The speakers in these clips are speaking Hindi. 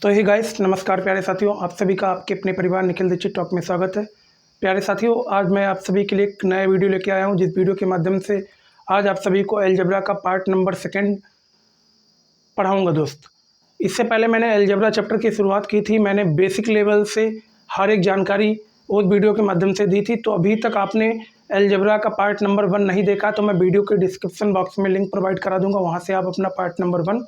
तो हे गाइस, नमस्कार प्यारे साथियों, आप सभी का आपके अपने परिवार निखिल दीक्षित टॉक में स्वागत है। प्यारे साथियों, आज मैं आप सभी के लिए एक नया वीडियो लेके आया हूं, जिस वीडियो के माध्यम से आज आप सभी को अलजेब्रा का पार्ट नंबर 2 पढ़ाऊंगा दोस्त। इससे पहले मैंने अलजेब्रा चैप्टर की शुरुआत की थी। मैंने बेसिक लेवल से हर एक जानकारी उस वीडियो के माध्यम से दी थी। तो अभी तक आपने अलजेब्रा का पार्ट नंबर 1 नहीं देखा तो मैं वीडियो के डिस्क्रिप्शन बॉक्स में लिंक प्रोवाइड करा दूंगा, वहाँ से आप अपना पार्ट नंबर 1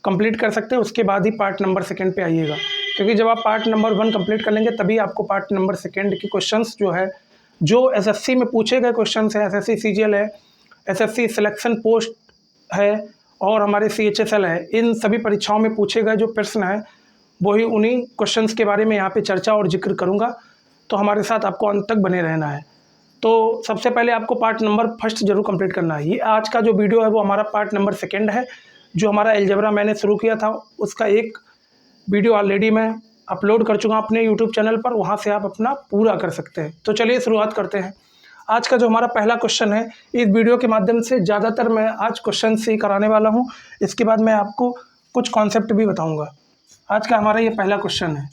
कंप्लीट कर सकते हैं। उसके बाद ही पार्ट नंबर 2 पे आइएगा, क्योंकि जब आप पार्ट नंबर 1 कंप्लीट कर लेंगे तभी आपको पार्ट नंबर 2 के क्वेश्चंस जो एसएससी में पूछे गए क्वेश्चंस हैं, एसएससी सीजीएल है, एसएससी सिलेक्शन पोस्ट है और हमारे सीएचएसएल है, इन सभी परीक्षाओं में पूछे गए जो प्रश्न हैं वही उन्हीं क्वेश्चंस के बारे में यहाँ पे चर्चा और जिक्र करूँगा। तो हमारे साथ आपको अंत तक बने रहना है। तो सबसे पहले आपको पार्ट नंबर 1 जरूर कंप्लीट करना है। ये आज का जो वीडियो है वो हमारा पार्ट नंबर 2 है। जो हमारा अलजेब्रा मैंने शुरू किया था उसका एक वीडियो ऑलरेडी मैं अपलोड कर चुका अपने यूट्यूब चैनल पर, वहाँ से आप अपना पूरा कर सकते हैं। तो चलिए शुरुआत करते हैं। आज का जो हमारा पहला क्वेश्चन है, इस वीडियो के माध्यम से ज़्यादातर मैं आज क्वेश्चन से कराने वाला हूँ। इसके बाद मैं आपको कुछ कॉन्सेप्ट भी बताऊँगा। आज का हमारा ये पहला क्वेश्चन है,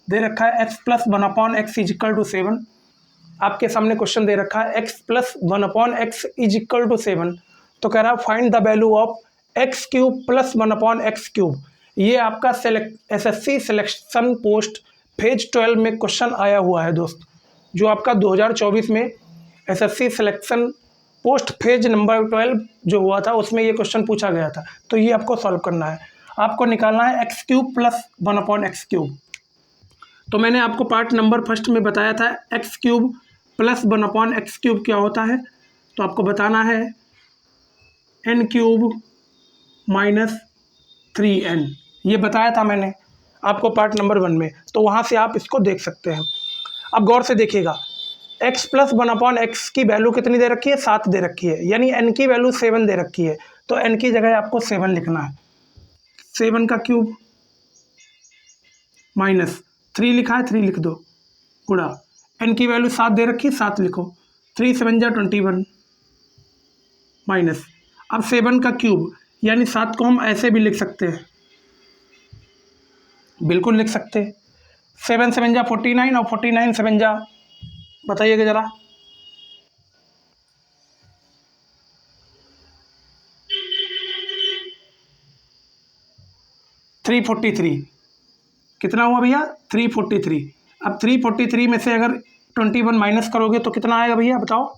दे रखा है x + 1/x = 7। आपके सामने क्वेश्चन दे रखा है x + 1/x = 7। तो कह रहा है find the value of x³ + 1/x³। ये आपका एसएससी सिलेक्शन पोस्ट फेज 12 में क्वेश्चन आया हुआ है दोस्त। जो आपका 2024 में SSC selection post phase number 12 जो हुआ था उसमें ये क्वेश्चन पूछा गया था। तो ये आपको सॉल्व करना है, आपको निकालना है x³ + 1/x³। तो मैंने आपको पार्ट नंबर 1 में बताया था x³ + 1/x³ क्या होता है। तो आपको बताना है n³ - 3n, ये बताया था मैंने आपको पार्ट नंबर 1 में। तो वहाँ से आप इसको देख सकते हैं। अब गौर से देखिएगा, x + 1/x की वैल्यू कितनी दे रखी है, 7 दे रखी है, यानी n की वैल्यू 7 दे रखी है। तो n की जगह आपको 7 लिखना है। 7 का क्यूब माइनस 3 लिखा है, 3 लिख दो, गुणा n की वैल्यू 7 दे रखी है, 7 लिखो, 3 × 7 = 21 माइनस। अब 7 का क्यूब यानी 7 को हम ऐसे भी लिख सकते हैं, बिल्कुल लिख सकते हैं। 7 × 7 = 49 और 49 × 7 = बताइएगा ज़रा, $343 कितना हुआ भैया, 343। अब 343 में से अगर 21 माइनस करोगे तो कितना आएगा भैया बताओ,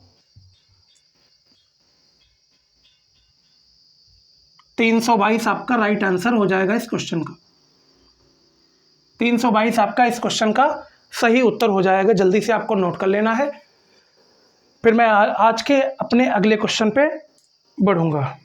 322 आपका राइट आंसर हो जाएगा इस क्वेश्चन का। 322 आपका इस क्वेश्चन का सही उत्तर हो जाएगा। जल्दी से आपको नोट कर लेना है, फिर मैं आज के अपने अगले क्वेश्चन पे बढ़ूंगा।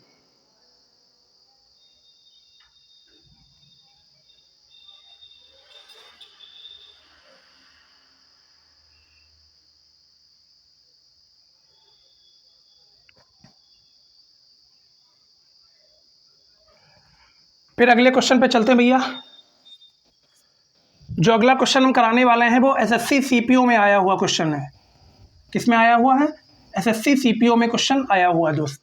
फिर अगले क्वेश्चन पे चलते हैं भैया। जो अगला क्वेश्चन हम कराने वाले हैं वो एसएससी सीपीओ में आया हुआ क्वेश्चन है। किस में आया हुआ है, एसएससी सीपीओ में क्वेश्चन आया हुआ है दोस्त।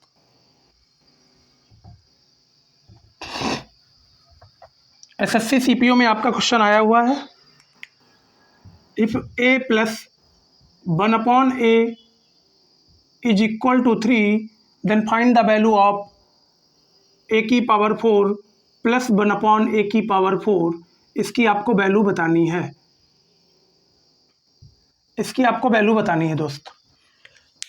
एसएससी सीपीओ में आपका क्वेश्चन आया हुआ है, if a + 1/a = 3 then find the value of a⁴ + 1/a⁴। इसकी आपको वैल्यू बतानी है, इसकी आपको वैल्यू बतानी है दोस्त।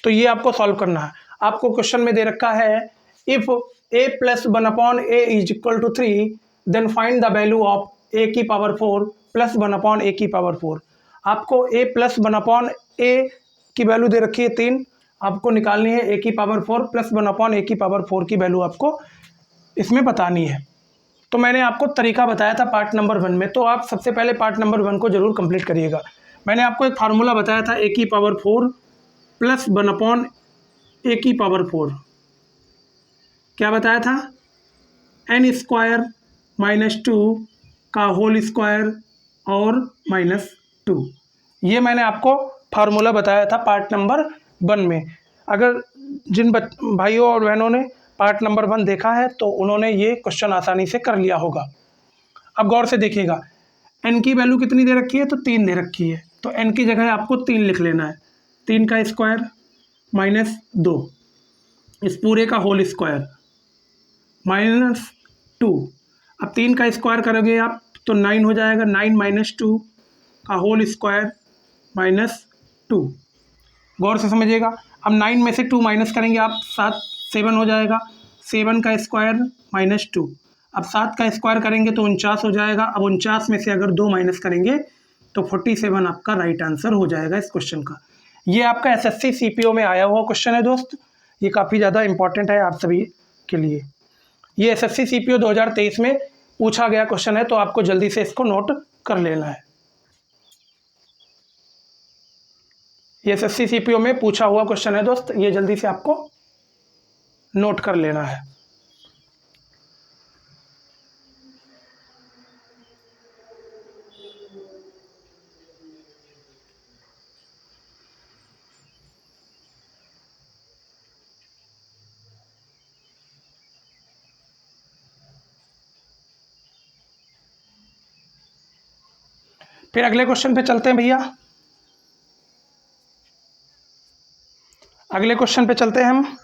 तो ये आपको सॉल्व करना है। आपको क्वेश्चन में दे रखा है if a + 1/a = 3 then find the value of a⁴ + 1/a⁴। आपको a + 1/a की वैल्यू दे रखी है 3, आपको निकालनी है a⁴ + 1/a⁴ की वैल्यू आपको इसमें बतानी है। तो मैंने आपको तरीका बताया था पार्ट नंबर 1 में, तो आप सबसे पहले पार्ट नंबर 1 को जरूर कंप्लीट करिएगा। मैंने आपको एक फार्मूला बताया था a⁴ + 1/a⁴। क्या बताया था, n² - 2 का होल स्क्वायर और -2। ये मैंने आपको फार्मूला बताया था पार्ट नंबर 1 में। अगर जिन भाइयों और बहनों ने पार्ट नंबर 1 देखा है तो उन्होंने ये क्वेश्चन आसानी से कर लिया होगा। अब गौर से देखिएगा, n की वैल्यू कितनी दे रखी है, तो 3 दे रखी है, तो n की जगह आपको 3 लिख लेना है। 3 का स्क्वायर माइनस 2, इस पूरे का होल स्क्वायर माइनस 2। अब 3 का स्क्वायर करोगे आप तो 9 हो जाएगा, 9 माइनस 2 का होल स्क्वायर माइनस 2। गौर से समझिएगा, अब 9 में से 2 माइनस करेंगे आप, 7 हो जाएगा, 7 का स्क्वायर माइनस 2। अब 7 का स्क्वायर करेंगे तो 49 हो जाएगा। अब 49 में से अगर 2 माइनस करेंगे तो 47 आपका राइट आंसर हो जाएगा इस क्वेश्चन का। ये आपका एसएससी सीपीओ में आया हुआ क्वेश्चन है दोस्त, ये काफ़ी ज़्यादा इंपॉर्टेंट है आप सभी के लिए। ये एसएससी सीपीओ 2023 में पूछा गया क्वेश्चन है, तो आपको जल्दी से इसको नोट कर लेना है। ये एसएससी सीपीओ में पूछा हुआ क्वेश्चन है दोस्त, ये जल्दी से आपको नोट कर लेना है। फिर अगले क्वेश्चन पे चलते हैं भैया, अगले क्वेश्चन पे चलते हैं हम।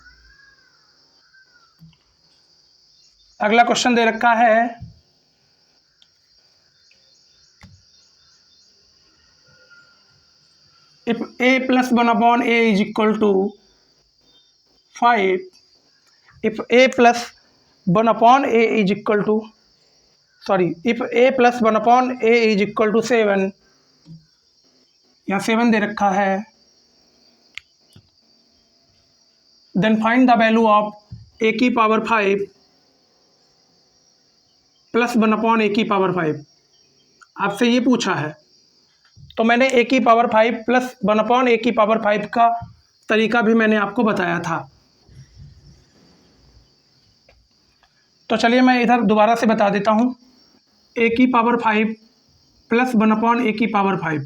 अगला क्वेश्चन दे रखा है if a plus 1 upon a is equal to 5, if a plus 1 upon a is equal to, if a plus 1 upon a is equal to 7, यहाँ 7 दे रखा है, then find the value of a की पावर 5 प्लस 1 अपॉन a की पावर 5, आपसे ये पूछा है। तो मैंने a की पावर 5 प्लस 1 अपॉन a की पावर 5 का तरीका भी मैंने आपको बताया था। तो चलिए मैं इधर दोबारा से बता देता हूँ, a की पावर 5 प्लस 1 अपॉन a की पावर 5।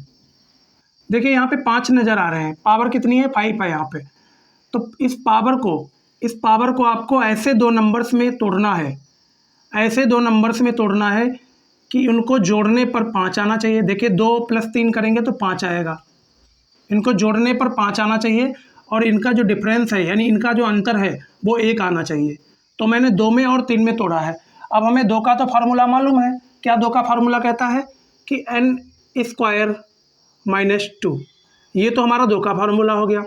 देखिए यहाँ पे 5 नज़र आ रहे हैं, पावर कितनी है, 5 है यहाँ पे। तो इस पावर को आपको ऐसे दो नंबर्स में तोड़ना है, ऐसे दो नंबर्स में तोड़ना है कि उनको जोड़ने पर 5 आना चाहिए। देखिए 2 + 3 करेंगे तो 5 आएगा, इनको जोड़ने पर 5 आना चाहिए, और इनका जो डिफरेंस है यानी इनका जो अंतर है वो 1 आना चाहिए। तो मैंने 2 में और 3 में तोड़ा है। अब हमें 2 का तो फार्मूला मालूम है, क्या 2 का फार्मूला कहता है कि n² - 2, ये तो हमारा 2 का फार्मूला हो गया।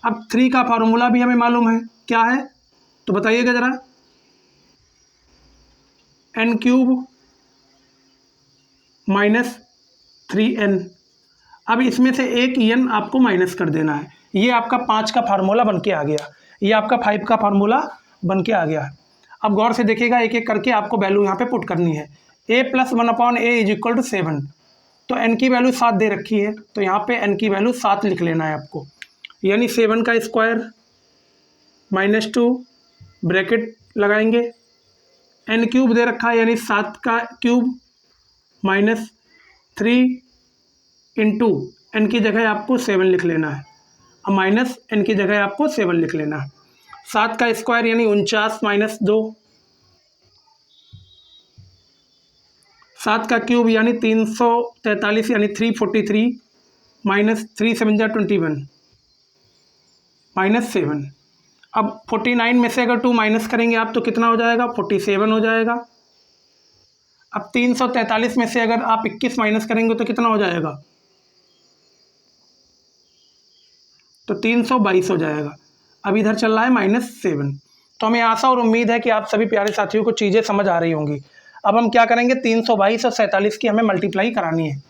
अब 3 का फार्मूला भी हमें मालूम है, क्या है तो बताइएगा ज़रा, n³ - 3n। अब इसमें से एक n आपको माइनस कर देना है, ये आपका 5 का फार्मूला बन के आ गया, ये आपका 5 का फार्मूला बन के आ गया। अब गौर से देखिएगा, एक एक करके आपको वैल्यू यहाँ पे पुट करनी है। a + 1 अपॉन a = 7, तो n की वैल्यू 7 दे रखी है, तो यहाँ पे n की वैल्यू 7 लिख लेना है आपको, यानी 7 का स्क्वायर -2 ब्रैकेट लगाएंगे, n³ दे रखा है यानी 7 का क्यूब -3 इंटू n की जगह आपको 7 लिख लेना है, अब माइनस n की जगह आपको 7 लिख लेना है। 7 का स्क्वायर यानी 49 - 2, 7 का क्यूब यानी 343 यानी 343 -3 7 जा 21 -7। अब 49 में से अगर 2 माइनस करेंगे आप तो कितना हो जाएगा, 47 हो जाएगा। अब 343 में से अगर आप 21 माइनस करेंगे तो कितना हो जाएगा, तो 322 हो जाएगा। अब इधर चल रहा है -7। तो हमें आशा और उम्मीद है कि आप सभी प्यारे साथियों को चीज़ें समझ आ रही होंगी। अब हम क्या करेंगे, 322 और 47 की हमें मल्टीप्लाई करानी है,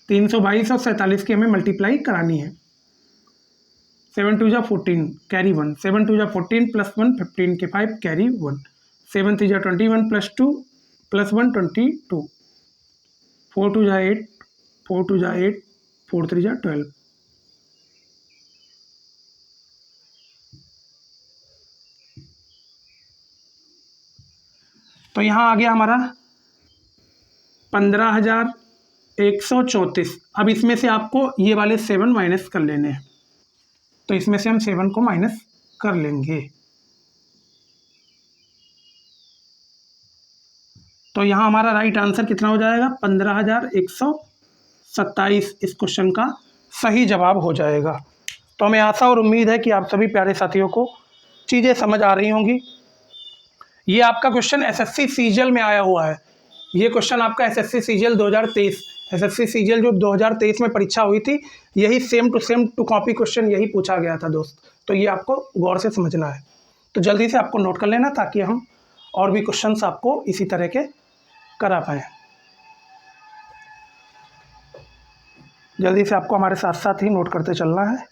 322 और 47 की हमें मल्टीप्लाई करानी है। 7 2 जा 14 कैरी 1, 7 2 जा 14 + 1 15 के 5 कैरी 1, 7 3 जा 21 + 2 + 1 22, 4 2 जा 8, 4 2 जा 8, 4 3 जा 12। तो यहाँ आ गया हमारा 15,134। अब इसमें से आपको ये वाले 7 माइनस कर लेने हैं, तो इसमें से हम 7 को माइनस कर लेंगे। तो यहाँ हमारा राइट आंसर कितना हो जाएगा, 15,127 इस क्वेश्चन का सही जवाब हो जाएगा। तो हमें आशा और उम्मीद है कि आप सभी प्यारे साथियों को चीज़ें समझ आ रही होंगी। ये आपका क्वेश्चन एसएससी सीजीएल में आया हुआ है। ये क्वेश्चन आपका एसएससी सीजीएल 2023, एसएससी सीजीएल जो 2023 में परीक्षा हुई थी, यही सेम टू कॉपी क्वेश्चन यही पूछा गया था दोस्त। तो ये आपको गौर से समझना है। तो जल्दी से आपको नोट कर लेना ताकि हम और भी क्वेश्चंस आपको इसी तरह के करा पाएँ। जल्दी से आपको हमारे साथ साथ ही नोट करते चलना है।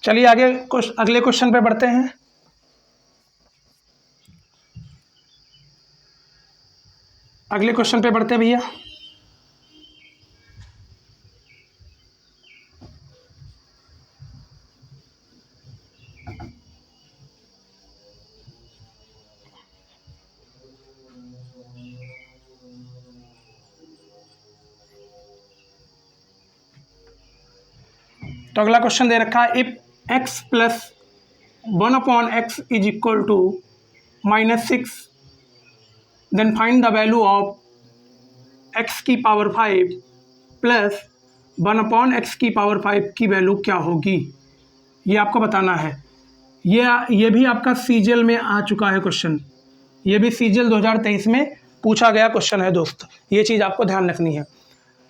चलिए आगे अगले क्वेश्चन पे बढ़ते हैं। अगले क्वेश्चन पे बढ़ते हैं भैया। तो अगला क्वेश्चन दे रखा है, if x plus 1/x is equal to -6 then find the value of x की पावर 5 प्लस 1/x की पावर 5 की वैल्यू क्या होगी, ये आपको बताना है। ये भी आपका सीजीएल में आ चुका है क्वेश्चन। ये भी सीजीएल 2023 में पूछा गया क्वेश्चन है दोस्त। ये चीज़ आपको ध्यान रखनी है।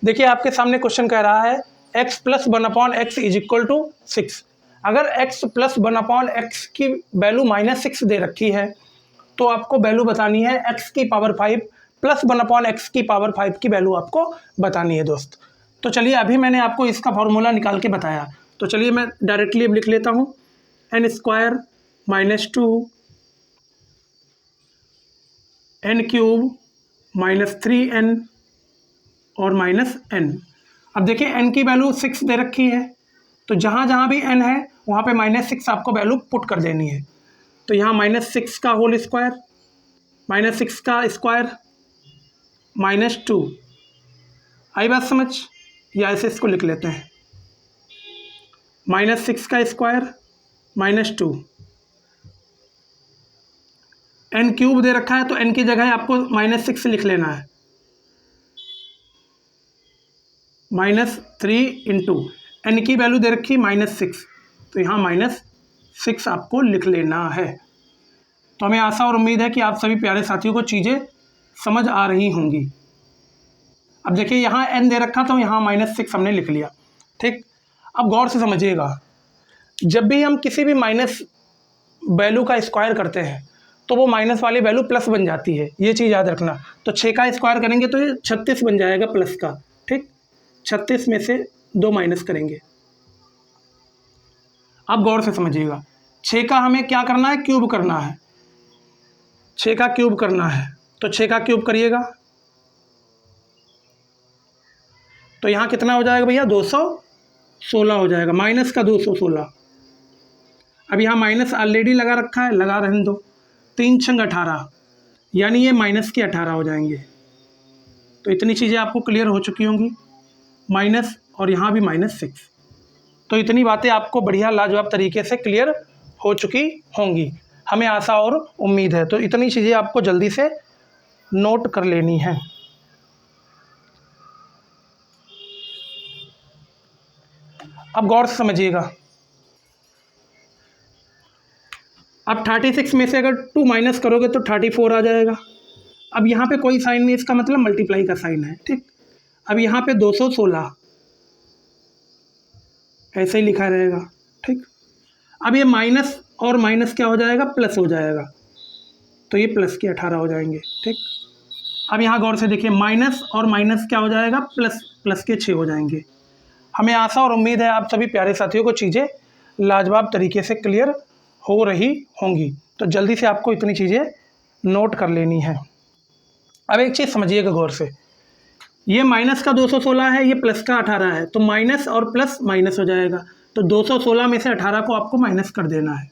देखिए आपके सामने क्वेश्चन कह रहा है x plus 1/x is equal to 6। अगर x प्लस 1/x की वैल्यू -6 दे रखी है तो आपको वैल्यू बतानी है x की पावर 5 प्लस 1/x की पावर 5 की वैल्यू आपको बतानी है दोस्त। तो चलिए अभी मैंने आपको इसका फॉर्मूला निकाल के बताया, तो चलिए मैं डायरेक्टली अब लिख लेता हूँ। n square -2 n cube -3n और -n। अब देखिए n की वैल्यू 6 दे रखी है, तो जहाँ जहाँ भी n है वहाँ पे -6 आपको वैल्यू पुट कर देनी है। तो यहाँ -6 का होल स्क्वायर, -6 का स्क्वायर, -2। आई बात समझ, या ऐसे इसको लिख लेते हैं, -6 का स्क्वायर -2। n क्यूब दे रखा है तो n की जगह आपको -6 लिख लेना है, -3 इंटू n की वैल्यू दे रखी -6, तो यहाँ -6 आपको लिख लेना है। तो हमें आशा और उम्मीद है कि आप सभी प्यारे साथियों को चीज़ें समझ आ रही होंगी। अब देखिए यहाँ n दे रखा तो यहाँ -6 हमने लिख लिया, ठीक। अब गौर से समझिएगा, जब भी हम किसी भी माइनस वैल्यू का स्क्वायर करते हैं तो वो माइनस वाली वैल्यू प्लस बन जाती है, ये चीज़ याद रखना। तो 6 का स्क्वायर करेंगे तो ये 36 बन जाएगा प्लस का, ठीक। 36 में से 2 माइनस करेंगे। अब गौर से समझिएगा, 6 का हमें क्या करना है, क्यूब करना है। 6 का क्यूब करना है तो 6 का क्यूब करिएगा तो यहाँ कितना हो जाएगा भैया, 216 हो जाएगा, माइनस का 216। अब यहाँ माइनस ऑलरेडी लगा रखा है, लगा रहने दो। 3 छंग 18, यानी ये माइनस के 18 हो जाएंगे। तो इतनी चीज़ें आपको क्लियर हो चुकी होंगी, माइनस और यहाँ भी -6। तो इतनी बातें आपको बढ़िया लाजवाब तरीके से क्लियर हो चुकी होंगी, हमें आशा और उम्मीद है। तो इतनी चीज़ें आपको जल्दी से नोट कर लेनी है। अब गौर से समझिएगा, अब 36 में से अगर 2 माइनस करोगे तो 34 आ जाएगा। अब यहाँ पे कोई साइन नहीं, इसका मतलब मल्टीप्लाई का साइन है, ठीक। अब यहाँ पे 216 ऐसे ही लिखा रहेगा, ठीक। अब ये माइनस और माइनस क्या हो जाएगा, प्लस हो जाएगा, तो ये प्लस के 18 हो जाएंगे, ठीक। अब यहाँ गौर से देखिए, माइनस और माइनस क्या हो जाएगा, प्लस के 6 हो जाएंगे। हमें आशा और उम्मीद है आप सभी प्यारे साथियों को चीज़ें लाजवाब तरीके से क्लियर हो रही होंगी। तो जल्दी से आपको इतनी चीज़ें नोट कर लेनी है। अब एक चीज़ समझिएगा गौर से, ये माइनस का 216 है, ये प्लस का 18 है, तो माइनस और प्लस माइनस हो जाएगा। तो 216 में से 18 को आपको माइनस कर देना है।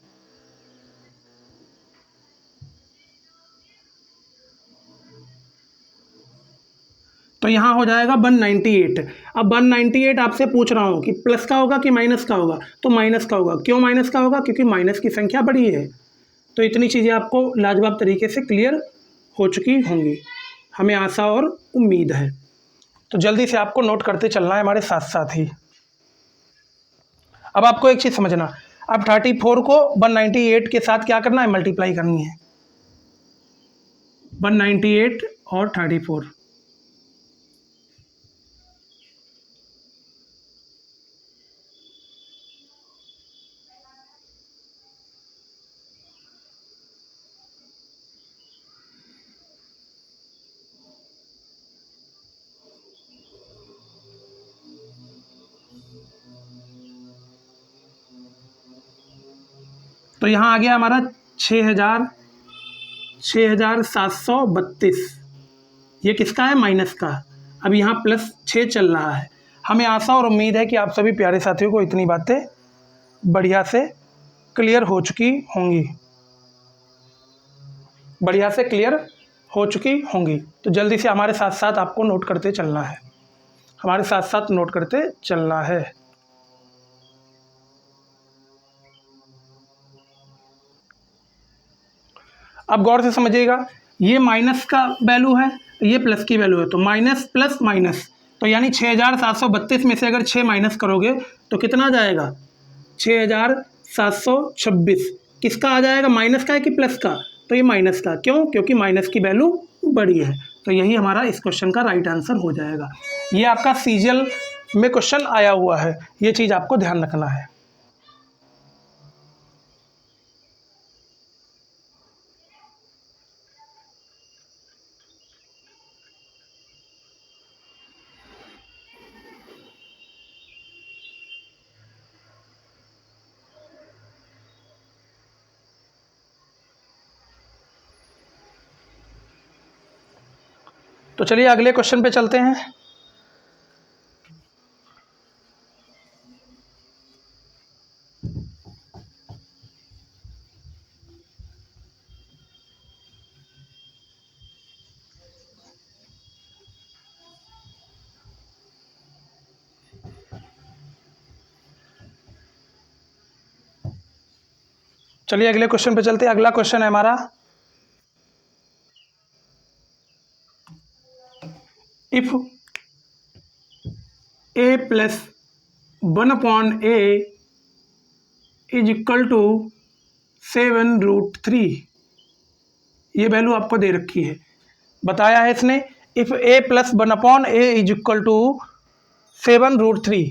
तो तो यहाँ हो जाएगा 198। अब 198 आपसे पूछ रहा हूँ कि प्लस का होगा कि माइनस का होगा, तो माइनस का होगा। क्यों माइनस का होगा? क्योंकि माइनस की संख्या बड़ी है। तो इतनी चीज़ें आपको लाजवाब तरीके से क्लियर हो चुकी होंगी, हमें आशा और उम्मीद है। तो जल्दी से आपको नोट करते चलना है हमारे साथ साथ ही। अब आपको एक चीज़ समझना, अब 34 को 198 के साथ क्या करना है? मल्टीप्लाई करनी है। 198 और 34। तो यहाँ आ गया हमारा 6732। ये किसका है? माइनस का। अब यहाँ प्लस 6 चल रहा है। हमें आशा और उम्मीद है कि आप सभी प्यारे साथियों को इतनी बातें बढ़िया से क्लियर हो चुकी होंगी, बढ़िया से क्लियर हो चुकी होंगी। तो जल्दी से हमारे साथ साथ आपको नोट करते चलना है, हमारे साथ साथ नोट करते चलना है। अब गौर से समझिएगा, ये माइनस का वैल्यू है, ये प्लस की वैल्यू है। तो माइनस प्लस माइनस, तो यानी 6732 में से अगर 6 माइनस करोगे तो कितना आ जाएगा? 6726। किसका आ जाएगा? माइनस का है कि प्लस का? तो ये माइनस का। क्यों? क्योंकि माइनस की वैल्यू बड़ी है। तो यही हमारा इस क्वेश्चन का राइट आंसर हो जाएगा। ये आपका सीजीएल में क्वेश्चन आया हुआ है, ये चीज़ आपको ध्यान रखना है। तो चलिए अगले क्वेश्चन पे चलते हैं। चलिए अगले क्वेश्चन पे चलते हैं। अगला क्वेश्चन है हमारा, if a plus 1/a is equal to 7√3। ये वैल्यू आपको दे रखी है, बताया है इसने, if a plus 1/a is equal to 7√3।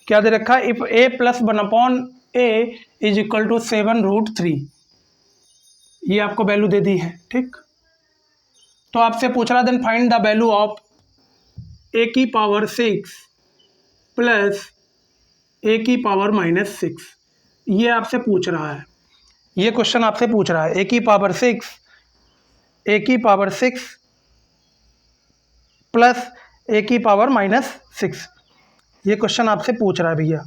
क्या दे रखा है? If a plus 1/a is equal to 7√3। ये आपको वैल्यू दे दी है, ठीक। तो आपसे पूछ रहा then find the value of a की पावर 6 प्लस a की पावर -6। ये आपसे पूछ रहा है, ये क्वेश्चन आपसे पूछ रहा है a की पावर 6 प्लस a की पावर -6। ये क्वेश्चन आपसे पूछ रहा है भैया।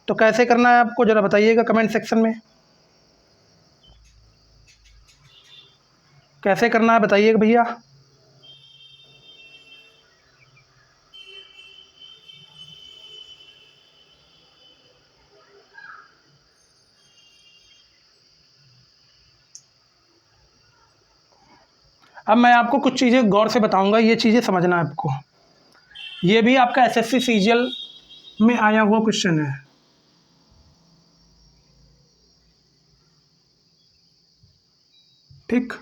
तो कैसे करना है आपको ज़रा बताइएगा कमेंट सेक्शन में, कैसे करना है बताइएगा भैया। अब मैं आपको कुछ चीज़ें गौर से बताऊंगा, ये चीज़ें समझना है आपको। ये भी आपका एसएससी सीजीएल में आया हुआ क्वेश्चन है, ठीक।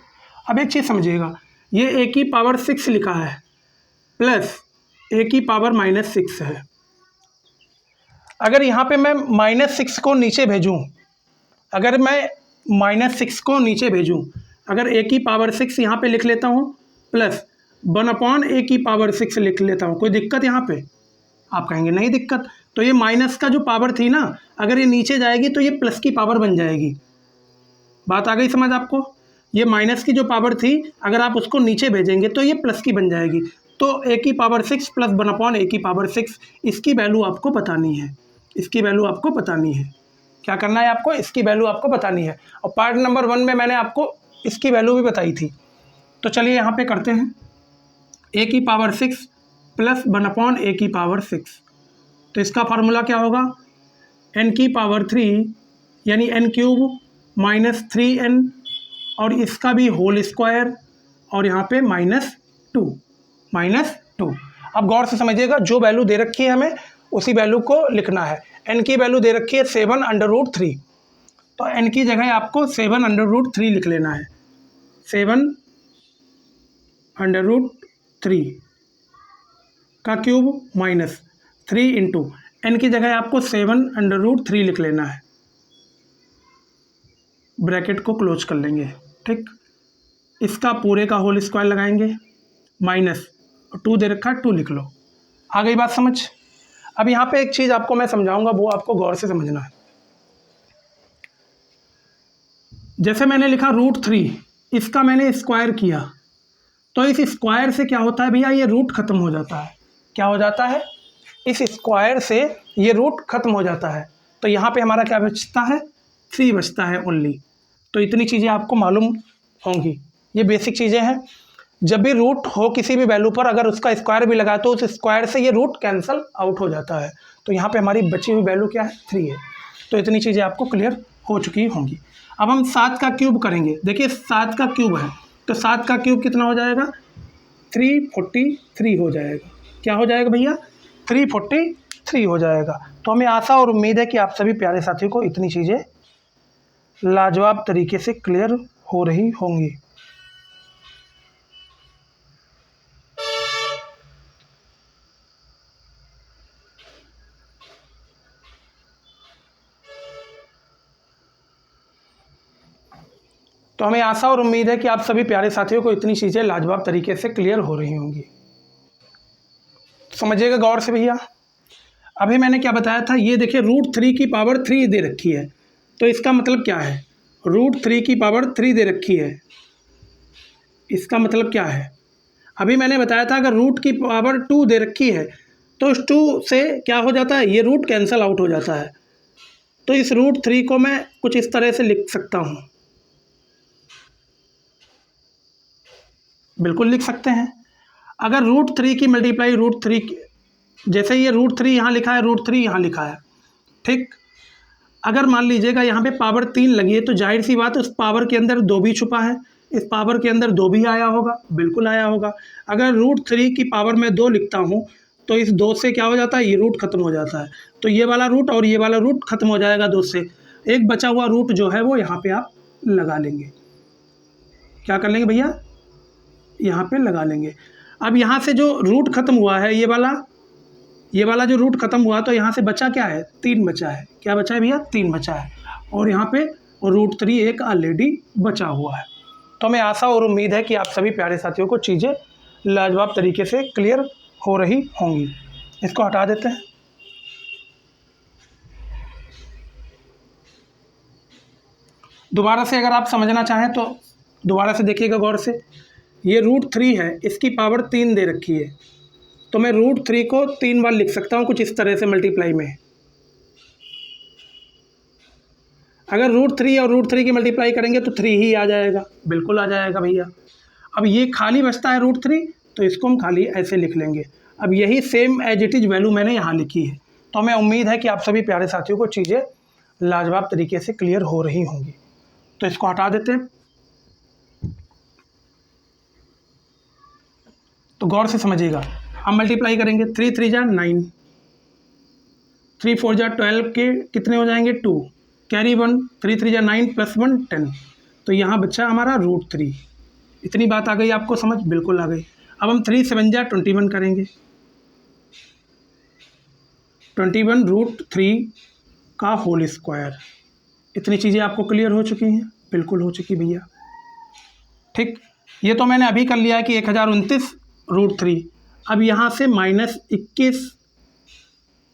अब एक चीज़ समझिएगा, ये a की पावर 6 लिखा है प्लस a की पावर -6 है। अगर यहाँ पे मैं -6 को नीचे भेजूँ, अगर मैं -6 को नीचे भेजूँ, अगर a की पावर 6 यहाँ पे लिख लेता हूँ प्लस 1/a की पावर 6 लिख लेता हूँ, कोई दिक्कत यहाँ पे? आप कहेंगे नहीं दिक्कत। तो ये माइनस का जो पावर थी ना, अगर ये नीचे जाएगी तो ये प्लस की पावर बन जाएगी। बात आ गई समझ आपको? ये माइनस की जो पावर थी, अगर आप उसको नीचे भेजेंगे तो ये प्लस की बन जाएगी। तो a की पावर 6 प्लस 1/a की पावर 6, इसकी वैल्यू आपको बतानी है, इसकी वैल्यू आपको बतानी है। क्या करना है आपको? इसकी वैल्यू आपको बतानी है। और पार्ट नंबर 1 में मैंने आपको इसकी वैल्यू भी बताई थी। तो चलिए यहाँ पे करते हैं, a की पावर 6 प्लस 1/a⁶। तो इसका फार्मूला क्या होगा, n⁻³ यानी n³ माइनस 3n और इसका भी होल स्क्वायर और यहाँ पे -2। अब गौर से समझिएगा, जो वैल्यू दे रखी है हमें उसी वैल्यू को लिखना है। n की वैल्यू दे रखी है 7√3, तो n की जगह आपको 7√3 लिख लेना है। 7√3 का क्यूब माइनस 3 इंटू n की जगह आपको 7√3 लिख लेना है। ब्रैकेट को क्लोज कर लेंगे, ठीक। इसका पूरे का होल स्क्वायर लगाएंगे, माइनस 2 दे रखा है 2 लिख लो। आ गई बात समझ। अब यहाँ पे एक चीज़ आपको मैं समझाऊंगा, वो आपको गौर से समझना है। जैसे मैंने लिखा √3, इसका मैंने स्क्वायर किया, तो इस स्क्वायर से क्या होता है भैया, ये रूट खत्म हो जाता है। क्या हो जाता है, इस स्क्वायर से ये रूट खत्म हो जाता है। तो यहाँ पे हमारा क्या बचता है, 3 बचता है ओनली। तो इतनी चीज़ें आपको मालूम होंगी, ये बेसिक चीज़ें हैं। जब भी रूट हो किसी भी वैल्यू पर, अगर उसका स्क्वायर भी लगा तो उस स्क्वायर से ये रूट कैंसल आउट हो जाता है। तो यहाँ पे हमारी बची हुई वैल्यू क्या है, 3 है। तो इतनी चीज़ें आपको क्लियर हो चुकी होंगी। अब हम 7 का क्यूब करेंगे। देखिए 7 का क्यूब है, तो 7 का क्यूब कितना हो जाएगा, 343 हो जाएगा। क्या हो जाएगा भैया, 343 हो जाएगा। तो हमें आशा और उम्मीद है कि आप सभी प्यारे साथियों को इतनी चीज़ें लाजवाब तरीके से क्लियर हो रही होंगी। तो हमें आशा और उम्मीद है कि आप सभी प्यारे साथियों को इतनी चीज़ें लाजवाब तरीके से क्लियर हो रही होंगी। समझिएगा गौर से भैया। अभी मैंने क्या बताया था, ये देखिए √3 की पावर 3 दे रखी है, तो इसका मतलब क्या है, √3 की पावर 3 दे रखी है, इसका मतलब क्या है। अभी मैंने बताया था अगर रूट की पावर 2 दे रखी है तो इस 2 से क्या हो जाता है, ये रूट कैंसल आउट हो जाता है। तो इस √3 को मैं कुछ इस तरह से लिख सकता हूँ, बिल्कुल लिख सकते हैं। अगर √3 की मल्टीप्लाई √3 जैसे ये √3 यहाँ लिखा है, √3 यहाँ लिखा है, ठीक। अगर मान लीजिएगा यहाँ पे पावर 3 लगी है, तो जाहिर सी बात है उस पावर के अंदर 2 भी छुपा है, इस पावर के अंदर 2 भी आया होगा, बिल्कुल आया होगा। अगर √3 की पावर में 2 लिखता हूँ तो इस 2 से क्या हो जाता है, ये रूट खत्म हो जाता है। तो ये वाला रूट और ये वाला रूट खत्म हो जाएगा 2 से। एक बचा हुआ रूट जो है वो यहाँ पे आप लगा लेंगे। क्या कर लेंगे भैया, यहाँ पे लगा लेंगे। अब यहाँ से जो रूट खत्म हुआ है, ये वाला जो रूट खत्म हुआ, तो यहाँ से बचा क्या है, 3 बचा है। क्या बचा है भैया, 3 बचा है। और यहाँ पे √3 एक ऑलरेडी बचा हुआ है। तो हमें आशा और उम्मीद है कि आप सभी प्यारे साथियों को चीज़ें लाजवाब तरीके से क्लियर हो रही होंगी। इसको हटा देते हैं। दोबारा से अगर आप समझना चाहें तो दोबारा से देखिएगा गौर से। ये √3 है, इसकी पावर 3 दे रखी है, तो मैं √3 को 3 बार लिख सकता हूँ कुछ इस तरह से मल्टीप्लाई में। अगर √3 और √3 की मल्टीप्लाई करेंगे तो 3 ही आ जाएगा, बिल्कुल आ जाएगा भैया। अब ये खाली बचता है √3, तो इसको हम खाली ऐसे लिख लेंगे। अब यही same as it is value मैंने यहाँ लिखी है। तो हमें उम्मीद है कि आप सभी प्यारे साथियों को चीज़ें लाजवाब तरीके से क्लियर हो रही होंगी। तो इसको हटा देते हैं। तो गौर से समझिएगा, हम मल्टीप्लाई करेंगे, 3 3 जा 9, 3 4 जा 12 के कितने हो जाएंगे, 2, कैरी 1, 3 3 जा 9 + 1 10। तो यहाँ बच्चा हमारा √3। इतनी बात आ गई आपको समझ, बिल्कुल आ गई। अब हम 3 7 जा 21 करेंगे, 21 √3 का होल स्क्वायर। इतनी चीज़ें आपको क्लियर हो चुकी हैं, बिल्कुल हो चुकी भैया, ठीक। ये तो मैंने अभी कर लिया है कि 1029 √3। अब यहाँ से -21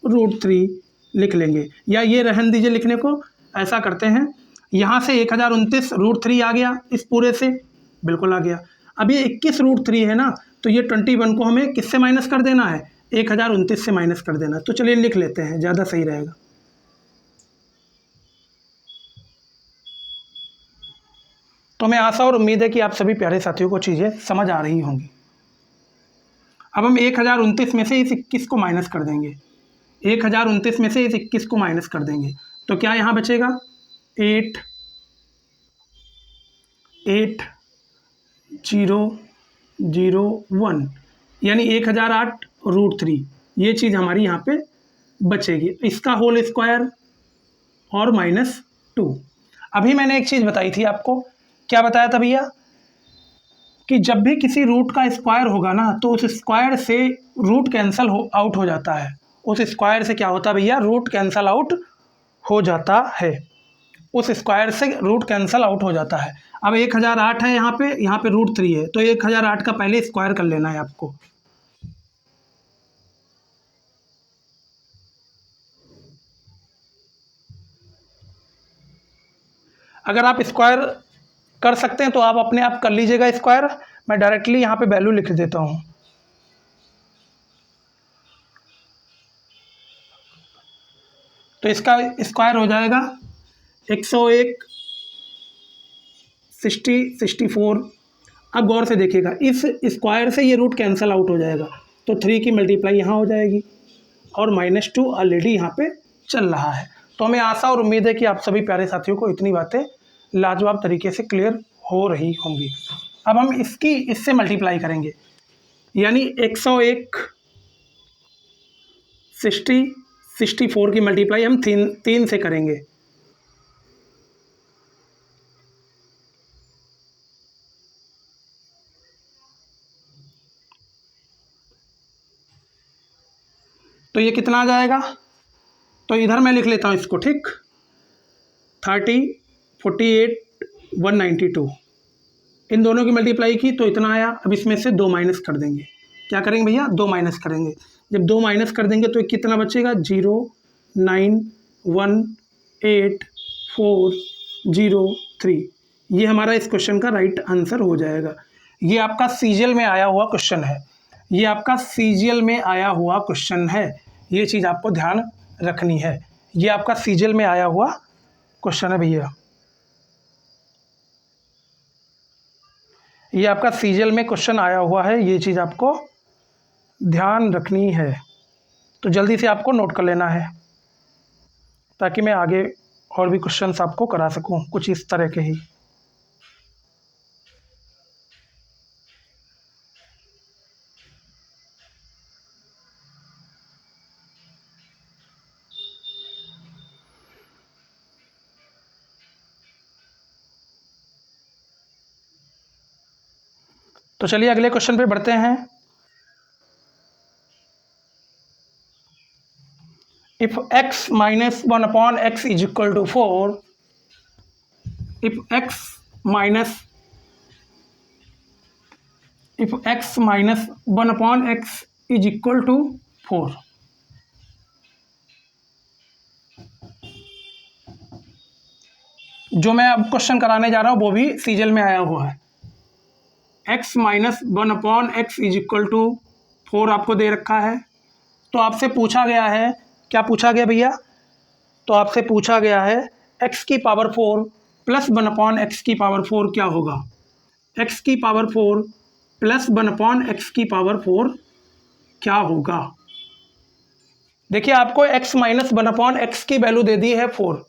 √3 लिख लेंगे, या ये रहन दीजिए लिखने को। ऐसा करते हैं, यहाँ से 1029 √3 आ गया इस पूरे से, बिल्कुल आ गया। अब ये 21 √3 है ना, तो ये 21 को हमें किससे माइनस कर देना है, 1029 से माइनस कर देना है। तो चलिए लिख लेते हैं, ज़्यादा सही रहेगा। तो हमें आशा और उम्मीद है कि आप सभी प्यारे साथियों को चीज़ें समझ आ रही होंगी। अब हम 1029 में से इस 21 को माइनस कर देंगे, 1029 में से इस 21 को माइनस कर देंगे, तो क्या यहाँ बचेगा 88001, यानी 1008√3, ये चीज़ हमारी यहाँ पे बचेगी। इसका होल स्क्वायर और -2। अभी मैंने एक चीज़ बताई थी आपको, क्या बताया था भैया, कि जब भी किसी रूट का स्क्वायर होगा ना तो उस स्क्वायर से रूट कैंसल आउट हो जाता है। उस स्क्वायर से क्या होता है भैया, रूट कैंसल आउट हो जाता है, उस स्क्वायर से रूट कैंसल आउट हो जाता है। अब 1008 है यहाँ पे √3 है, तो 1008 का पहले स्क्वायर कर लेना है आपको। अगर आप स्क्वायर कर सकते हैं तो आप अपने आप कर लीजिएगा स्क्वायर, मैं डायरेक्टली यहाँ पे वैल्यू लिख देता हूँ। तो इसका स्क्वायर हो जाएगा 101 60 64। अब गौर से देखिएगा, इस स्क्वायर से ये रूट कैंसल आउट हो जाएगा, तो 3 की मल्टीप्लाई यहाँ हो जाएगी और -2 ऑलरेडी यहाँ पे चल रहा है। तो हमें आशा और उम्मीद है कि आप सभी प्यारे साथियों को इतनी बातें लाजवाब तरीके से क्लियर हो रही होंगी। अब हम इससे मल्टीप्लाई करेंगे, यानी 101 60 64 की मल्टीप्लाई हम 3 से करेंगे। तो ये कितना आ जाएगा, तो इधर मैं लिख लेता हूँ इसको, ठीक, 30 48 192, इन दोनों की मल्टीप्लाई की तो इतना आया। अब इसमें से 2 माइनस कर देंगे, क्या करेंगे भैया, 2 माइनस करेंगे। जब 2 माइनस कर देंगे तो कितना बचेगा, 0918403, ये हमारा इस क्वेश्चन का राइट आंसर हो जाएगा। ये आपका सीजीएल में आया हुआ क्वेश्चन है, ये आपका सीजीएल में आया हुआ क्वेश्चन है, ये चीज़ आपको ध्यान रखनी है। ये आपका सीजीएल में आया हुआ क्वेश्चन है भैया, ये आपका सीजीएल में क्वेश्चन आया हुआ है, ये चीज़ आपको ध्यान रखनी है। तो जल्दी से आपको नोट कर लेना है ताकि मैं आगे और भी क्वेश्चंस आपको करा सकूं, कुछ इस तरह के ही। तो चलिए अगले क्वेश्चन पे बढ़ते हैं। If x minus 1 upon x is equal to 4, if x minus 1 upon x is equal to 4, जो मैं अब क्वेश्चन कराने जा रहा हूँ वो भी सीजीएल में आया हुआ है। x minus 1 upon x is equal to 4 आपको दे रखा है, तो आपसे पूछा गया है, क्या पूछा गया भैया, तो आपसे पूछा गया है x की पावर 4 प्लस 1 अपॉन एक्स की पावर 4 क्या होगा, x की पावर 4 प्लस 1 अपॉन एक्स की पावर 4 क्या होगा। देखिए आपको x माइनस 1 अपॉन एक्स की वैल्यू दे दी है 4,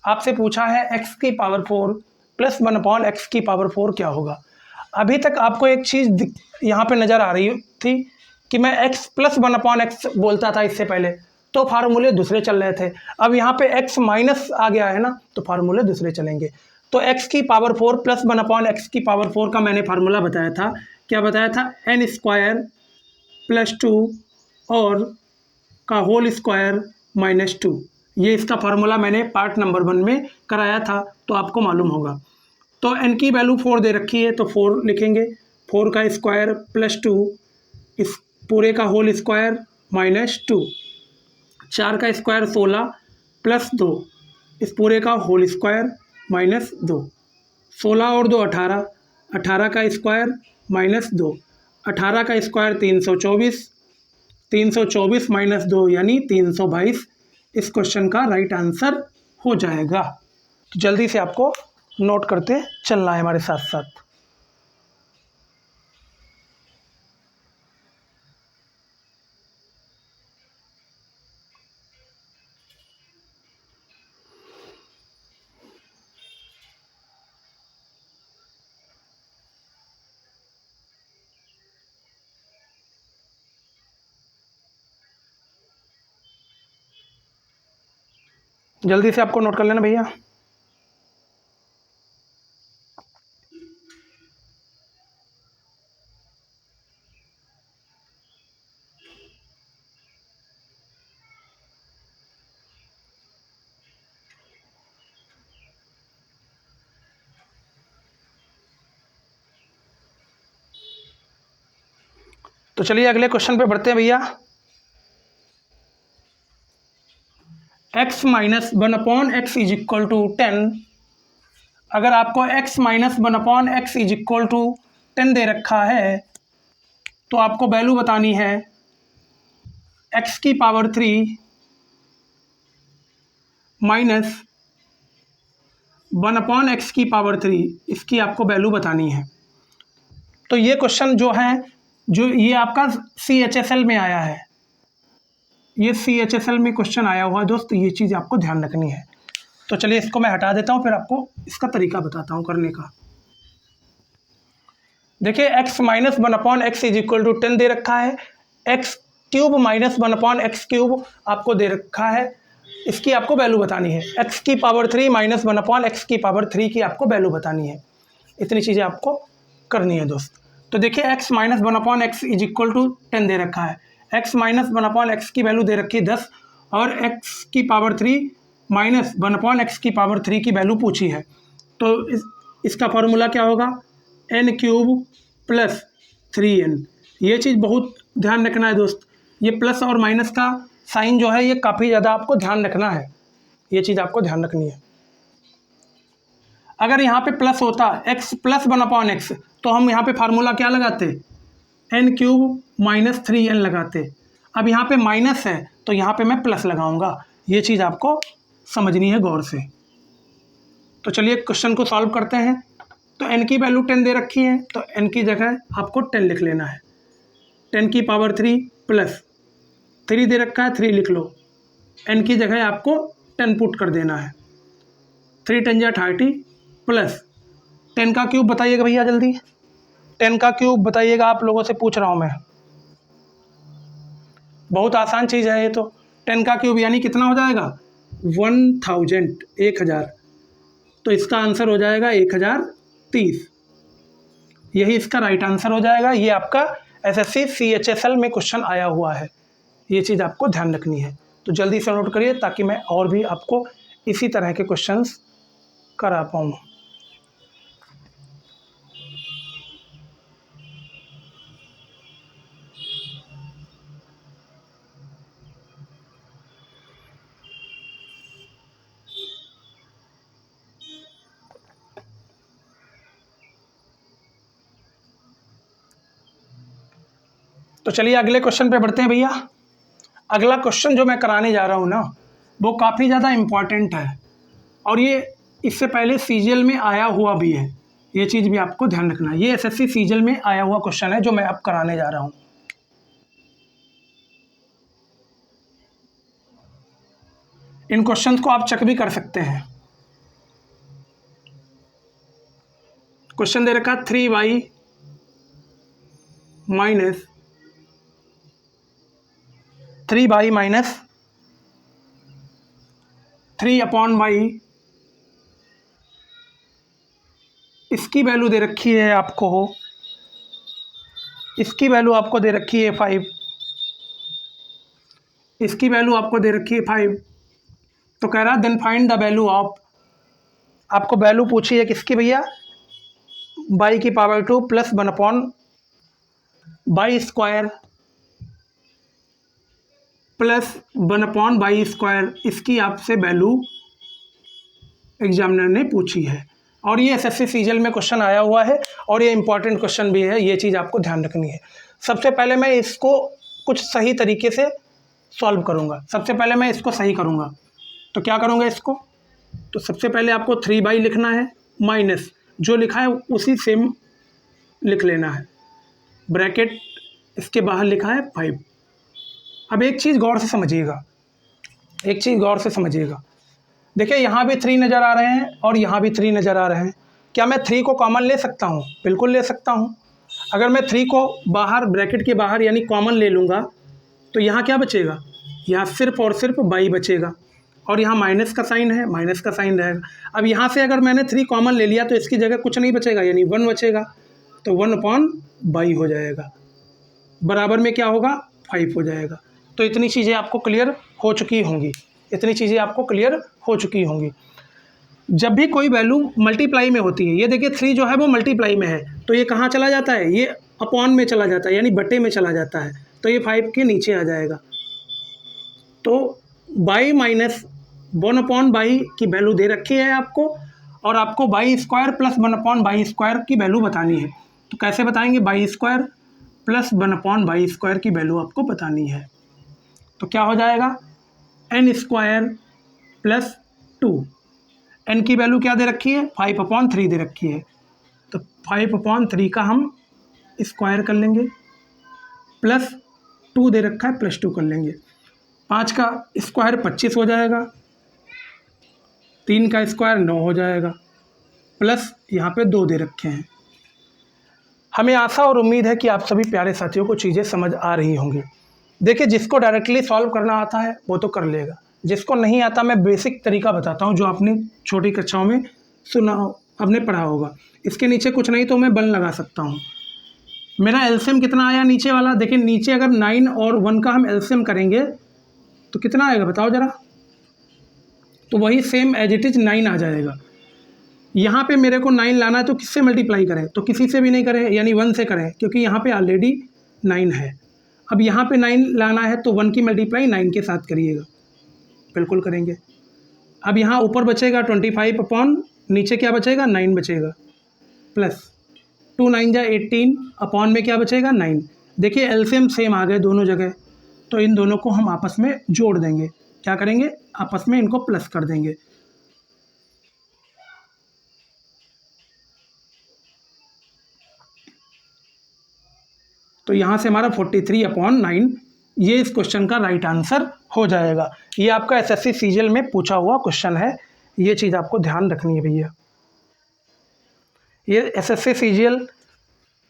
आपसे पूछा है x की पावर 4 प्लस 1 अपॉन एक्स की पावर 4 क्या होगा। अभी तक आपको एक चीज़ यहाँ पे नज़र आ रही थी कि मैं x प्लस 1 अपॉन एक्स बोलता था इससे पहले, तो फार्मूले दूसरे चल रहे थे। अब यहाँ पे x माइनस आ गया है ना, तो फार्मूले दूसरे चलेंगे। तो x की पावर 4 प्लस 1 अपॉन एक्स की पावर 4 का मैंने फार्मूला बताया था, क्या बताया था, n स्क्वायर प्लस 2 और का होल स्क्वायर -2, ये इसका फार्मूला मैंने पार्ट नंबर 1 में कराया था, तो आपको मालूम होगा। तो n की वैल्यू 4 दे रखी है तो 4 लिखेंगे, 4 का स्क्वायर प्लस 2, इस पूरे का होल स्क्वायर -2, 4 का स्क्वायर 16 प्लस 2, इस पूरे का होल स्क्वायर -2, 16 और 2 18, 18 का स्क्वायर -2, 18 का स्क्वायर 324, 324 -2 यानी 322 इस क्वेश्चन का राइट आंसर हो जाएगा। तो जल्दी से आपको नोट करते चलना है हमारे साथ साथ। जल्दी से आपको नोट कर लेना भैया। तो चलिए अगले क्वेश्चन पे बढ़ते हैं भैया। x minus 1/x is equal to 10। अगर आपको x minus 1/x is equal to 10 दे रखा है तो आपको वैल्यू बतानी है x की पावर 3 माइनस 1/x की पावर 3, इसकी आपको वैल्यू बतानी है। तो ये क्वेश्चन जो है, जो ये आपका CHSL में आया है, ये CHSL में क्वेश्चन आया हुआ है दोस्त, ये चीज़ आपको ध्यान रखनी है। तो चलिए इसको मैं हटा देता हूँ, फिर आपको इसका तरीका बताता हूँ करने का। देखिए x minus 1/x is equal to 10 दे रखा है, x cube minus 1/x cube आपको दे रखा है, इसकी आपको वैल्यू बतानी है। x की पावर 3 माइनस 1/x की पावर 3 की आपको वैल्यू बतानी है। इतनी चीज़ें आपको करनी है दोस्त। तो देखिए x minus 1/x is equal to 10 दे रखा है, x माइनस 1/x की वैल्यू दे रखी है 10 और x की पावर 3 माइनस 1/x की पावर 3 की वैल्यू पूछी है। तो इसका फॉर्मूला क्या होगा, n क्यूब प्लस 3n। ये चीज़ बहुत ध्यान रखना है दोस्त, ये प्लस और माइनस का साइन जो है ये काफ़ी ज़्यादा आपको ध्यान रखना है, ये चीज़ आपको ध्यान रखनी है। अगर यहाँ पे प्लस होता x प्लस 1/x तो हम यहाँ पे फार्मूला क्या लगाते, n क्यूब माइनस 3n लगाते। अब यहाँ पे माइनस है तो यहाँ पे मैं प्लस लगाऊंगा, ये चीज़ आपको समझनी है गौर से। तो चलिए क्वेश्चन को सॉल्व करते हैं। तो n की वैल्यू 10 दे रखी है, तो n की जगह आपको 10 लिख लेना है। 10 की पावर 3 प्लस 3 दे रखा है, 3 लिख लो। n की जगह आपको 10 पुट कर देना है। 3 10 जा 30 प्लस 10 का क्यूब बताइएगा भैया जल्दी, 10 का क्यूब बताइएगा, आप लोगों से पूछ रहा हूँ मैं, बहुत आसान चीज़ है ये तो। 10 का क्यूब यानी कितना हो जाएगा, 1000। तो इसका आंसर हो जाएगा 1030, यही इसका राइट आंसर हो जाएगा। ये आपका SSC CHSL में क्वेश्चन आया हुआ है, ये चीज़ आपको ध्यान रखनी है। तो जल्दी से नोट करिए ताकि मैं और भी आपको इसी तरह के क्वेश्चंस करा पाऊँ। तो चलिए अगले क्वेश्चन पे बढ़ते हैं भैया। अगला क्वेश्चन जो मैं कराने जा रहा हूँ ना, वो काफ़ी ज़्यादा इम्पॉर्टेंट है और ये इससे पहले CGL में आया हुआ भी है, ये चीज़ भी आपको ध्यान रखना है। ये SSC CGL में आया हुआ क्वेश्चन है जो मैं अब कराने जा रहा हूँ। इन क्वेश्चंस को आप चेक भी कर सकते हैं। क्वेश्चन दे रखा 3y minus 3y minus 3/y, इसकी वैल्यू दे रखी है आपको, इसकी वैल्यू आपको दे रखी है 5, इसकी वैल्यू आपको दे रखी है 5। तो कह रहा then find the value of, आपको वैल्यू पूछी है किसकी भैया, y की power 2 plus 1/y square plus 1/y square, इसकी आपसे वैल्यू एग्जामिनर ने पूछी है। और ये SSC CGL में क्वेश्चन आया हुआ है और ये इंपॉर्टेंट क्वेश्चन भी है, ये चीज़ आपको ध्यान रखनी है। सबसे पहले मैं इसको कुछ सही तरीके से सॉल्व करूँगा। सबसे पहले मैं इसको सही करूँगा, तो क्या करूँगा इसको, तो सबसे पहले आपको 3y लिखना है, माइनस जो लिखा है उसी सेम लिख लेना है, ब्रैकेट इसके बाहर लिखा है 5। अब एक चीज़ गौर से समझिएगा, एक चीज़ गौर से समझिएगा। देखिए यहाँ भी 3 नज़र आ रहे हैं और यहाँ भी 3 नज़र आ रहे हैं। क्या मैं 3 को कॉमन ले सकता हूँ, बिल्कुल ले सकता हूँ। अगर मैं 3 को बाहर ब्रैकेट के बाहर यानी कॉमन ले लूँगा तो यहाँ क्या बचेगा, यहाँ सिर्फ और सिर्फ y बचेगा। और यहाँ माइनस का साइन है, माइनस का साइन रहेगा। अब यहाँ से अगर मैंने 3 कॉमन ले लिया तो इसकी जगह कुछ नहीं बचेगा, यानी 1 बचेगा, तो 1/22 हो जाएगा, बराबर में क्या होगा 5 हो जाएगा। तो इतनी चीज़ें आपको क्लियर हो चुकी होंगी, इतनी चीज़ें आपको क्लियर हो चुकी होंगी। जब भी कोई वैल्यू मल्टीप्लाई में होती है, ये देखिए 3 जो है वो मल्टीप्लाई में है, तो ये कहाँ चला जाता है, ये अपॉन में चला जाता है, यानी बटे में चला जाता है, तो ये 5 के नीचे आ जाएगा। तो बाई माइनस 1/22 की वैल्यू दे रखी है आपको, और आपको बाई स्क्वायर प्लस 1/22 स्क्वायर की वैल्यू बतानी है। तो कैसे बताएंगे, बाई स्क्वायर प्लस 1/22 स्क्वायर की वैल्यू आपको बतानी है। तो क्या हो जाएगा, n स्क्वायर प्लस 2, n की वैल्यू क्या दे रखी है 5/3 दे रखी है, तो 5/3 का हम स्क्वायर कर लेंगे, प्लस 2 दे रखा है प्लस 2 कर लेंगे। 5 का स्क्वायर 25 हो जाएगा, 3 का स्क्वायर 9 हो जाएगा, प्लस यहाँ पे 2 दे रखे हैं। हमें आशा और उम्मीद है कि आप सभी प्यारे साथियों को चीज़ें समझ आ रही होंगी। देखिए, जिसको डायरेक्टली सॉल्व करना आता है वो तो कर लेगा, जिसको नहीं आता मैं बेसिक तरीका बताता हूँ जो आपने छोटी कक्षाओं में सुना, आपने पढ़ा होगा। इसके नीचे कुछ नहीं तो मैं 1 लगा सकता हूँ। मेरा एलसीएम कितना आया नीचे वाला, देखिए नीचे अगर 9 और 1 का हम एलसीएम करेंगे तो कितना आएगा बताओ ज़रा, तो वही सेम एज इट इज़ 9 आ जाएगा। यहाँ पे मेरे को 9 लाना है तो किससे मल्टीप्लाई करें, तो किसी से भी नहीं करें, यानी 1 से करें, क्योंकि यहाँ पे ऑलरेडी 9 है। अब यहाँ पे 9 लाना है तो 1 की मल्टीप्लाई 9 के साथ करिएगा, बिल्कुल करेंगे। अब यहाँ ऊपर बचेगा 25 अपॉन नीचे क्या बचेगा 9 बचेगा, प्लस 2 9 जा 18 अपॉन में क्या बचेगा 9। देखिए एलसीएम सेम आ गए दोनों जगह, तो इन दोनों को हम आपस में जोड़ देंगे, क्या करेंगे आपस में इनको प्लस कर देंगे। तो यहाँ से हमारा 43/9 ये इस क्वेश्चन का राइट आंसर हो जाएगा। ये आपका एसएससी सीजीएल में पूछा हुआ क्वेश्चन है, ये चीज़ आपको ध्यान रखनी है भैया। ये एसएससी सीजीएल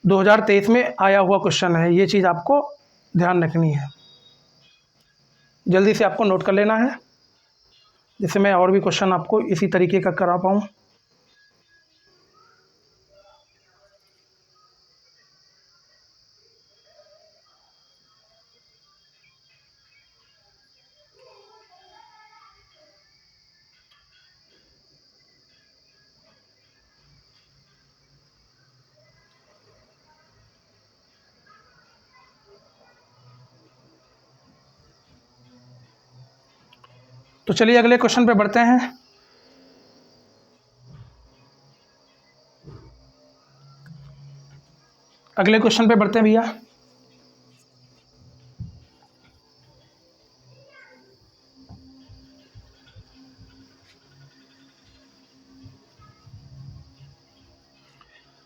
2023 में आया हुआ क्वेश्चन है, ये चीज़ आपको ध्यान रखनी है, जल्दी से आपको नोट कर लेना है, जिससे मैं और भी क्वेश्चन आपको इसी तरीके का करा पाऊँ। तो चलिए अगले क्वेश्चन पे बढ़ते हैं। अगले क्वेश्चन पे बढ़ते हैं भैया।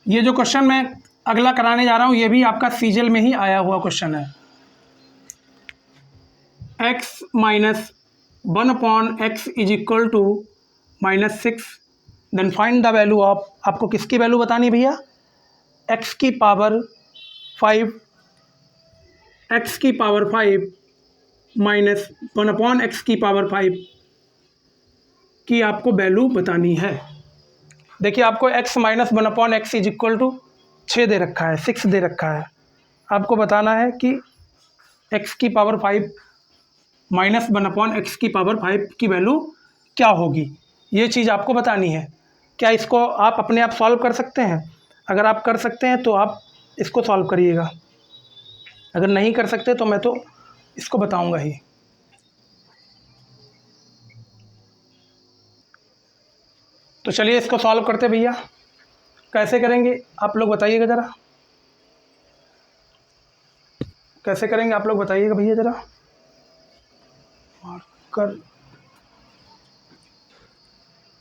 ये जो क्वेश्चन मैं अगला कराने जा रहा हूँ ये भी आपका सीजीएल में ही आया हुआ क्वेश्चन है। x minus 1/x is equal to -6, then find the value of, आपको किसकी वैल्यू बतानी है भैया, x की पावर 5 माइनस 1/x की पावर 5 की आपको वैल्यू बतानी है। देखिए आपको x minus 1/x is equal to 6 दे रखा है, 6 दे रखा है, आपको बताना है कि x की पावर 5 माइनस 1/x की पावर 5 की वैल्यू क्या होगी, ये चीज़ आपको बतानी है। क्या इसको आप अपने आप सॉल्व कर सकते हैं, अगर आप कर सकते हैं तो आप इसको सॉल्व करिएगा, अगर नहीं कर सकते तो मैं तो इसको बताऊंगा ही। तो चलिए इसको सॉल्व करते भैया, कैसे करेंगे आप लोग बताइएगा ज़रा, कैसे करेंगे आप लोग बताइएगा भैया ज़रा, मार्कर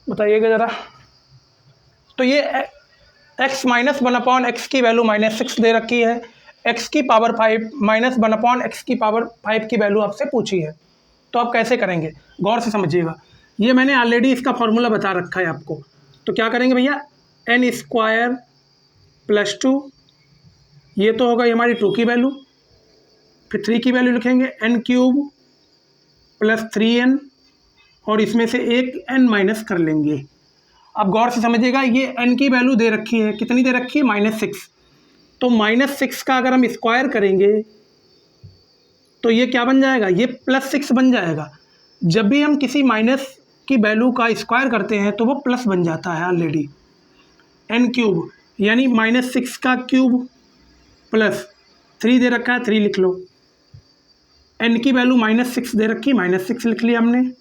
बताइएगा ज़रा। तो ये x माइनस 1/x की वैल्यू -6 दे रखी है, x की पावर 5 माइनस 1/x की पावर 5 की वैल्यू आपसे पूछी है, तो आप कैसे करेंगे गौर से समझिएगा। ये मैंने ऑलरेडी इसका फॉर्मूला बता रखा है आपको। तो क्या करेंगे भैया, n स्क्वायर प्लस 2, ये तो होगा हमारी 2 की वैल्यू, फिर 3 की वैल्यू लिखेंगे n क्यूब प्लस 3n और इसमें से एक n माइनस कर लेंगे। अब गौर से समझिएगा, ये n की वैल्यू दे रखी है, कितनी दे रखी है? -6। तो -6 का अगर हम स्क्वायर करेंगे तो ये क्या बन जाएगा? ये +6 बन जाएगा। जब भी हम किसी माइनस की वैल्यू का स्क्वायर करते हैं तो वो प्लस बन जाता है ऑलरेडी। n³ यानी -6 का क्यूब प्लस 3 दे रखा है, 3 लिख लो। n की वैल्यू -6 दे रखी, -6 लिख लिया हमने,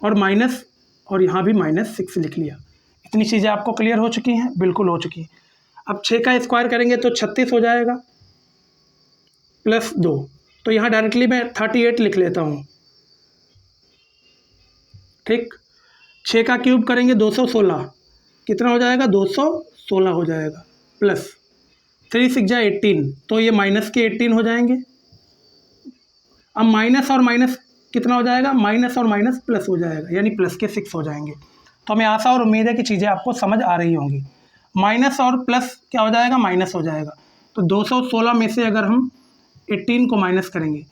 और माइनस, और यहाँ भी -6 लिख लिया। इतनी चीज़ें आपको क्लियर हो चुकी हैं? बिल्कुल हो चुकी हैं। अब 6 का स्क्वायर करेंगे तो 36 हो जाएगा, +2। तो यहाँ डायरेक्टली मैं 38 लिख लेता हूँ। ठीक, 6 का क्यूब करेंगे 216, कितना हो जाएगा? 216 हो जाएगा, प्लस 3 6 जा 18, तो ये माइनस के 18 हो जाएंगे। अब माइनस और माइनस कितना हो जाएगा? माइनस और माइनस प्लस हो जाएगा, यानी प्लस के 6 हो जाएंगे। तो हमें आशा और उम्मीद है कि चीज़ें आपको समझ आ रही होंगी। माइनस और प्लस क्या हो जाएगा? माइनस हो जाएगा। तो 216 में से अगर हम 18 को माइनस करेंगे,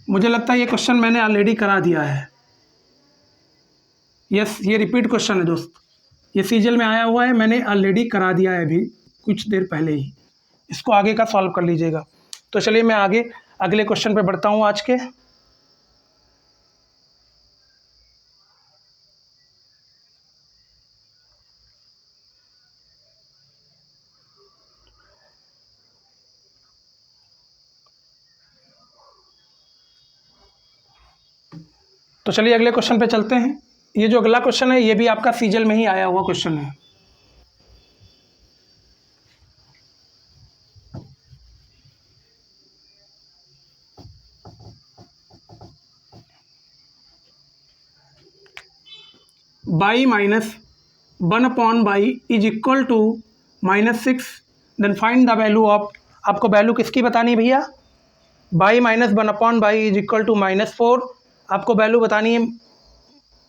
मुझे लगता है ये क्वेश्चन मैंने ऑलरेडी करा दिया है। यस, ये रिपीट क्वेश्चन है दोस्त, ये सीजल में आया हुआ है, मैंने ऑलरेडी करा दिया है अभी कुछ देर पहले ही। इसको आगे का सॉल्व कर लीजिएगा। तो चलिए मैं आगे अगले क्वेश्चन पे बढ़ता हूँ आज के। तो चलिए अगले क्वेश्चन पे चलते हैं। ये जो अगला क्वेश्चन है ये भी आपका सीजल में ही आया हुआ क्वेश्चन है। By -1/y is equal to -6, then find the value of. आपको वैल्यू किसकी बतानी है भैया? By -1/y is equal to -4। आपको वैल्यू बतानी है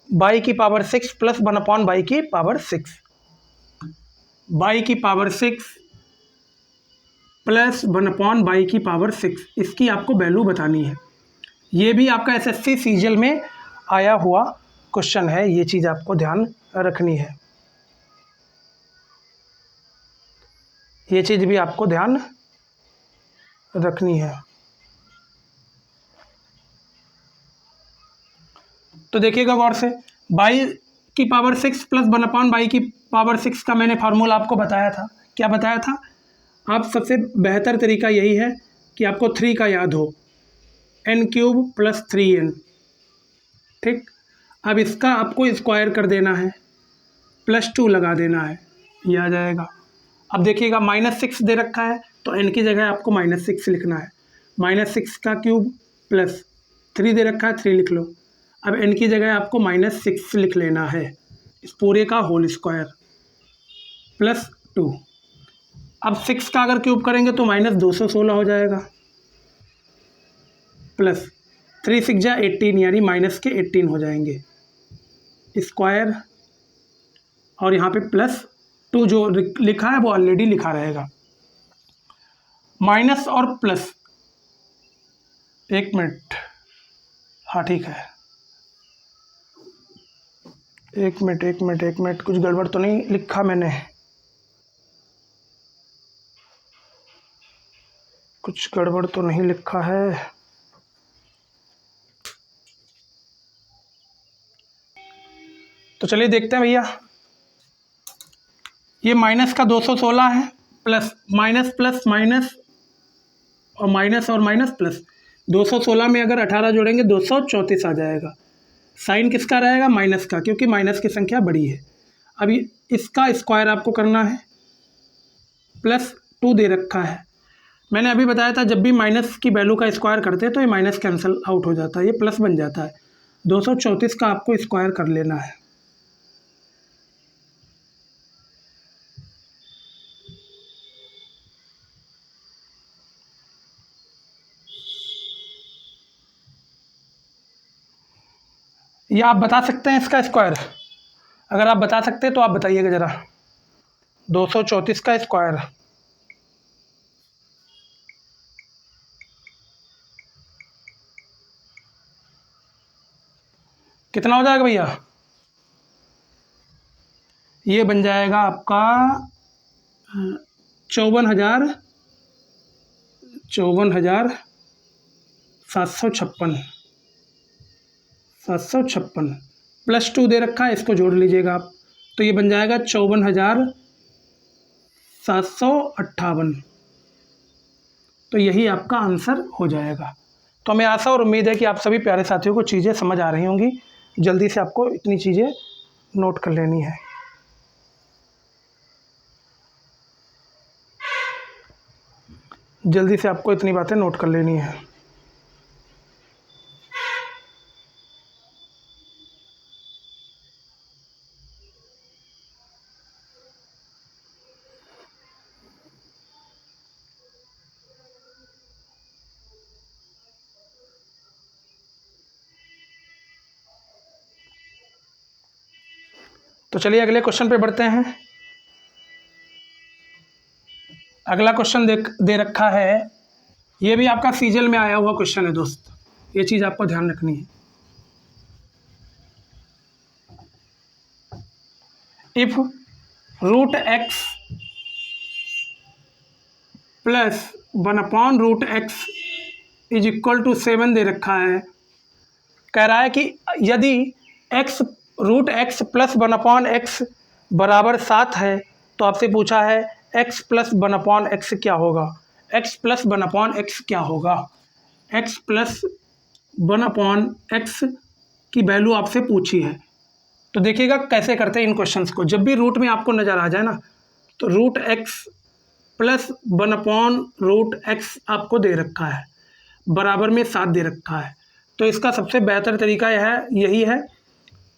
y की पावर 6 प्लस 1/y की पावर 6, y की पावर 6 प्लस 1/y की पावर 6, इसकी आपको वैल्यू बतानी है। ये भी आपका एसएससी सीजल में आया हुआ क्वेश्चन है, ये चीज़ आपको ध्यान रखनी है। ये चीज़ भी आपको ध्यान रखनी है। तो देखिएगा गौर से, y की पावर 6 प्लस 1/y की पावर 6 का मैंने फार्मूला आपको बताया था। क्या बताया था? आप सबसे बेहतर तरीका यही है कि आपको 3 का याद हो, n³ प्लस 3n। ठीक, अब इसका आपको स्क्वायर कर देना है, +2 लगा देना है, ये आ जाएगा। अब देखिएगा -6 दे रखा है तो n की जगह आपको -6 लिखना है। -6 का क्यूब प्लस 3 दे रखा है, 3 लिख लो। अब n की जगह आपको -6 लिख लेना है, इस पूरे का होल स्क्वायर, +2। अब 6 का अगर क्यूब करेंगे तो -216 हो जाएगा, प्लस 3 6 जा 18 यानी माइनस के 18 हो जाएंगे, स्क्वायर, और यहाँ पे +2 जो लिखा है वो ऑलरेडी लिखा रहेगा। माइनस और प्लस, एक मिनट, हाँ ठीक है, एक मिनट, कुछ गड़बड़ तो नहीं लिखा मैंने? कुछ गड़बड़ तो नहीं लिखा है? तो चलिए देखते हैं भैया। ये माइनस का 216 है, प्लस माइनस प्लस माइनस और माइनस प्लस, 216 में अगर 18 जोड़ेंगे 234 आ जाएगा। साइन किसका रहेगा? माइनस का, क्योंकि माइनस की संख्या बड़ी है। अभी इसका स्क्वायर आपको करना है, +2 दे रखा है। मैंने अभी बताया था जब भी माइनस की वैल्यू का स्क्वायर करते हैं तो ये माइनस कैंसिल आउट हो जाता है, ये प्लस बन जाता है। 234 का आपको स्क्वायर कर लेना है। ये आप बता सकते हैं इसका स्क्वायर? अगर आप बता सकते हैं तो आप बताइएगा ज़रा, 234 का स्क्वायर। कितना हो जाएगा भैया? ये बन जाएगा आपका 54,756 प्लस 2 दे रखा है, इसको जोड़ लीजिएगा आप, तो ये बन जाएगा 54,758। तो यही आपका आंसर हो जाएगा। तो हमें आशा और उम्मीद है कि आप सभी प्यारे साथियों को चीज़ें समझ आ रही होंगी। जल्दी से आपको इतनी चीज़ें नोट कर लेनी है। जल्दी से आपको इतनी बातें नोट कर लेनी है। तो चलिए अगले क्वेश्चन पे बढ़ते हैं। अगला क्वेश्चन दे रखा है, ये भी आपका सीजल में आया हुआ क्वेश्चन है दोस्त, ये चीज़ आपको ध्यान रखनी है। If root x plus 1/√x is equal to 7 दे रखा है। कह रहा है कि यदि x √x प्लस 1/x बराबर 7 है, तो आपसे पूछा है x प्लस 1/x क्या होगा। x प्लस 1/x क्या होगा? x प्लस 1/x की वैल्यू आपसे पूछी है। तो देखिएगा कैसे करते हैं इन क्वेश्चंस को। जब भी रूट में आपको नज़र आ जाए ना, तो √x प्लस 1/√x आपको दे रखा है, बराबर में 7 दे रखा है। तो इसका सबसे बेहतर तरीका यही है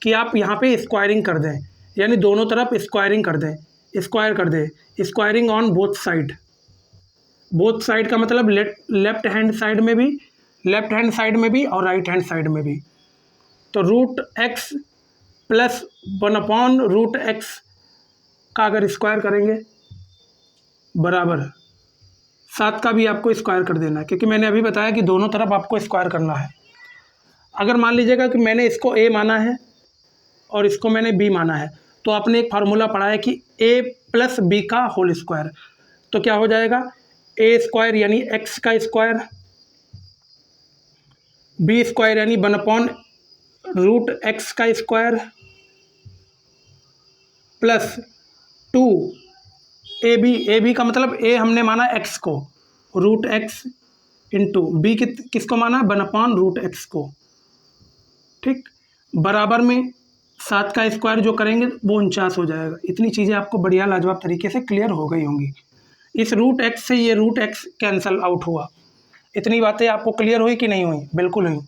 कि आप यहाँ पे स्क्वायरिंग कर दें, यानी दोनों तरफ स्क्वायरिंग कर दें, स्क्वायर कर दें, squaring on both side. Both side का मतलब लेफ्ट हैंड साइड में भी और राइट हैंड साइड में भी। तो √x प्लस 1/√x का अगर स्क्वायर करेंगे, बराबर 7 का भी आपको स्क्वायर कर देना है, क्योंकि मैंने अभी बताया कि दोनों तरफ आपको स्क्वायर करना है। अगर मान लीजिएगा कि मैंने इसको a माना है और इसको मैंने b माना है, तो आपने एक फार्मूला पढ़ा है कि a प्लस b का होल स्क्वायर। तो क्या हो जाएगा? a स्क्वायर यानी x का स्क्वायर, b स्क्वायर यानी 1/√x का स्क्वायर, प्लस 2ab का मतलब a हमने माना x को, √x इंटू b किसको माना? 1/√x को। ठीक, बराबर में 7 का स्क्वायर जो करेंगे वो 49 हो जाएगा। इतनी चीज़ें आपको बढ़िया लाजवाब तरीके से क्लियर हो गई होंगी। इस √x से ये √x कैंसल आउट हुआ। इतनी बातें आपको क्लियर हुई कि नहीं हुई? बिल्कुल हुई।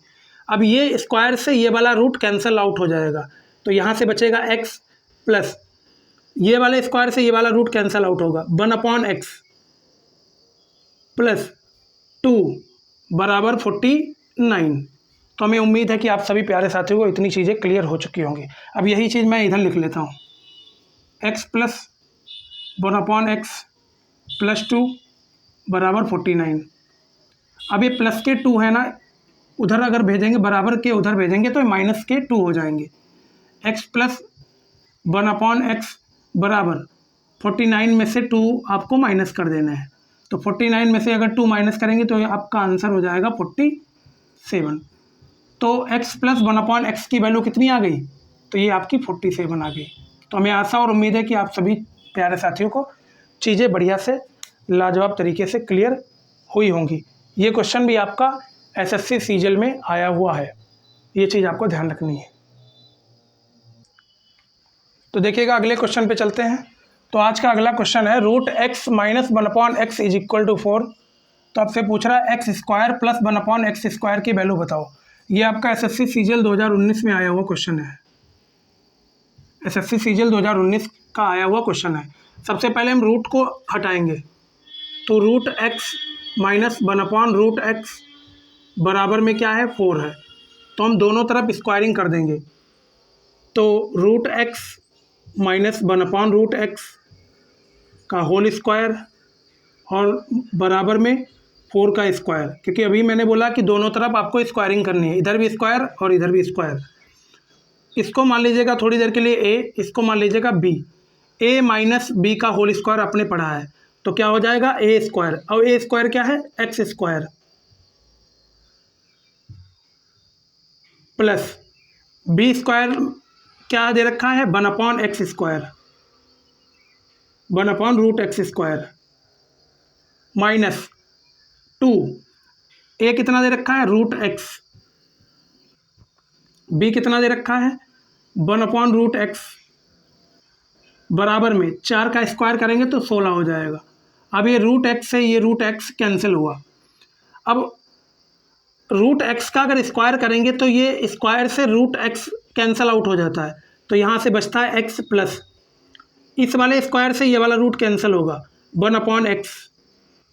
अब ये स्क्वायर से ये वाला रूट कैंसल आउट हो जाएगा, तो यहाँ से बचेगा x प्लस ये वाले स्क्वायर से ये वाला रूट कैंसल आउट होगा, 1/x प्लस 2 बराबर 49। तो हमें उम्मीद है कि आप सभी प्यारे साथियों को इतनी चीज़ें क्लियर हो चुकी होंगी। अब यही चीज़ मैं इधर लिख लेता हूँ, x प्लस 1/x प्लस 2 बराबर 49। अब ये प्लस के 2 है ना, उधर अगर भेजेंगे, बराबर के उधर भेजेंगे तो माइनस के 2 हो जाएंगे। x प्लस 1/x बराबर 49 में से 2 आपको माइनस कर देना है। तो 49 में से अगर 2 माइनस करेंगे तो आपका आंसर हो जाएगा 47। तो x प्लस 1/x की वैल्यू कितनी आ गई? तो ये आपकी 47 आ गई। तो हमें आशा और उम्मीद है कि आप सभी प्यारे साथियों को चीज़ें बढ़िया से लाजवाब तरीके से क्लियर हुई होंगी। ये क्वेश्चन भी आपका SSC सीजल में आया हुआ है, ये चीज़ आपको ध्यान रखनी है। तो देखिएगा अगले क्वेश्चन पे चलते हैं। तो आज का अगला क्वेश्चन है √x minus 1/x is equal to 4। तो आपसे पूछ रहा है x square plus 1/x square की वैल्यू बताओ। ये आपका SSC सीजल 2019 में आया हुआ क्वेश्चन है। SSC सीजल 2019 का आया हुआ क्वेश्चन है। सबसे पहले हम रूट को हटाएंगे, तो √x माइनस 1/√x बराबर में क्या है? 4 है। तो हम दोनों तरफ स्क्वायरिंग कर देंगे, तो √x माइनस 1/√x का होल स्क्वायर और बराबर में 4 का स्क्वायर, क्योंकि अभी मैंने बोला कि दोनों तरफ आपको स्क्वायरिंग करनी है, इधर भी स्क्वायर और इधर भी स्क्वायर। इसको मान लीजिएगा थोड़ी देर के लिए ए, इसको मान लीजिएगा बी। ए माइनस बी का होल स्क्वायर आपने पढ़ा है, तो क्या हो जाएगा ए स्क्वायर। अब ए स्क्वायर क्या है, x square plus b square क्या दे रखा है, 1/x स्क्वायर, 1/रूट x स्क्वायर माइनस 2, ए कितना दे रखा है रूट एक्स, बी कितना दे रखा है 1/रूट x, बराबर में 4 का स्क्वायर करेंगे तो 16 हो जाएगा। अब ये रूट एक्स से ये रूट एक्स कैंसिल हुआ। अब रूट एक्स का अगर स्क्वायर करेंगे तो ये स्क्वायर से रूट एक्स कैंसिल आउट हो जाता है, तो यहाँ से बचता है एक्स प्लस इस वाले स्क्वायर से ये वाला रूट कैंसिल होगा, 1/x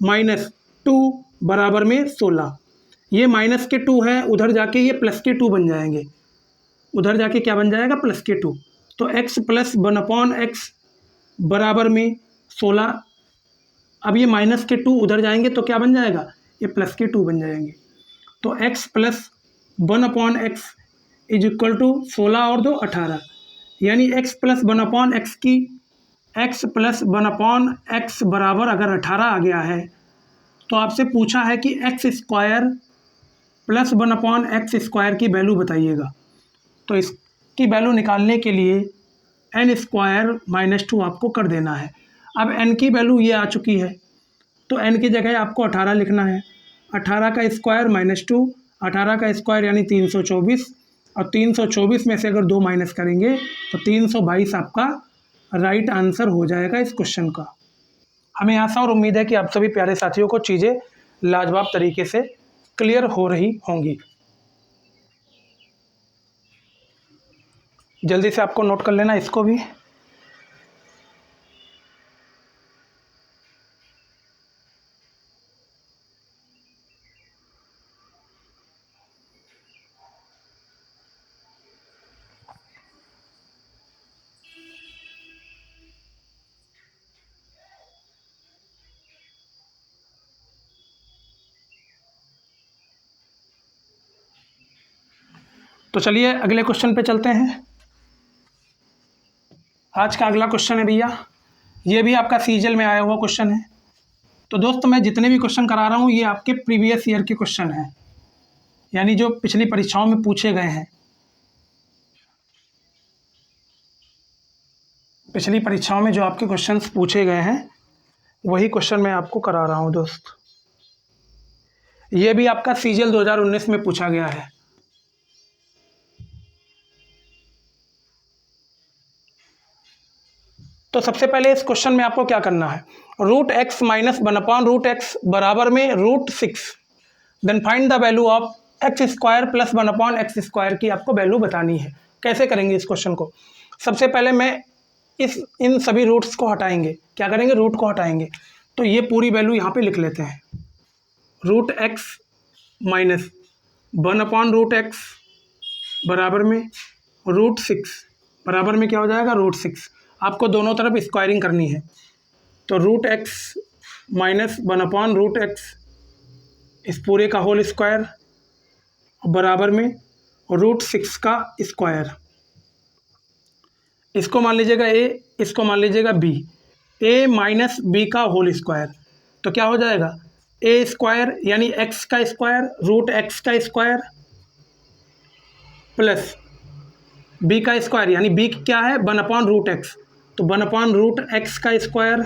माइनस 2 बराबर में 16। ये माइनस के 2 है, उधर जाके ये प्लस के 2 बन जाएंगे, उधर जाके क्या बन जाएगा प्लस के 2, तो x प्लस 1/x बराबर में 16। अब ये माइनस के 2 उधर जाएंगे तो क्या बन जाएगा, ये प्लस के 2 बन जाएंगे, तो x plus 1/x is equal to 16 और 2 18, यानी x प्लस 1/x की x प्लस 1/x बराबर अगर 18 आ गया है तो आपसे पूछा है कि x square plus 1/x square की वैल्यू बताइएगा। तो इसकी वैल्यू निकालने के लिए n स्क्वायर माइनस 2 आपको कर देना है। अब n की वैल्यू ये आ चुकी है, तो n की जगह आपको 18 लिखना है। 18 का स्क्वायर माइनस 2, 18 का स्क्वायर यानी 324, और 324 में से अगर 2 माइनस करेंगे तो 322 आपका राइट आंसर हो जाएगा इस क्वेश्चन का। हमें आशा और उम्मीद है कि आप सभी प्यारे साथियों को चीज़ें लाजवाब तरीके से क्लियर हो रही होंगी। जल्दी से आपको नोट कर लेना इसको भी। तो चलिए अगले क्वेश्चन पे चलते हैं। आज का अगला क्वेश्चन है भैया, ये भी आपका सीजीएल में आया हुआ क्वेश्चन है। तो दोस्तों मैं जितने भी क्वेश्चन करा रहा हूँ ये आपके प्रीवियस ईयर के क्वेश्चन हैं, यानी जो पिछली परीक्षाओं में पूछे गए हैं। पिछली परीक्षाओं में जो आपके क्वेश्चंस पूछे गए हैं वही क्वेश्चन मैं आपको करा रहा हूँ दोस्त। ये भी आपका सीजीएल 2019 में पूछा गया है। तो सबसे पहले इस क्वेश्चन में आपको क्या करना है, रूट एक्स माइनस 1/रूट x बराबर में root 6, then find the value of x square plus 1/x square की आपको वैल्यू बतानी है। कैसे करेंगे इस क्वेश्चन को, सबसे पहले मैं इन सभी रूट्स को हटाएंगे, क्या करेंगे रूट को हटाएंगे, तो ये पूरी वैल्यू यहाँ पे लिख लेते हैं, रूट एक्स माइनस 1/रूट x बराबर में रूट 6 बराबर में क्या हो जाएगा रूट 6। आपको दोनों तरफ स्क्वायरिंग करनी है, तो रूट एक्स माइनस 1/रूट x इस पूरे का होल स्क्वायर बराबर में रूट 6 का स्क्वायर। इसको मान लीजिएगा a, इसको मान लीजिएगा b, a माइनस बी का होल स्क्वायर, तो क्या हो जाएगा a स्क्वायर यानी x का स्क्वायर रूट x का स्क्वायर प्लस b का स्क्वायर यानी b क्या है 1/रूट x, तो 1/रूट x का स्क्वायर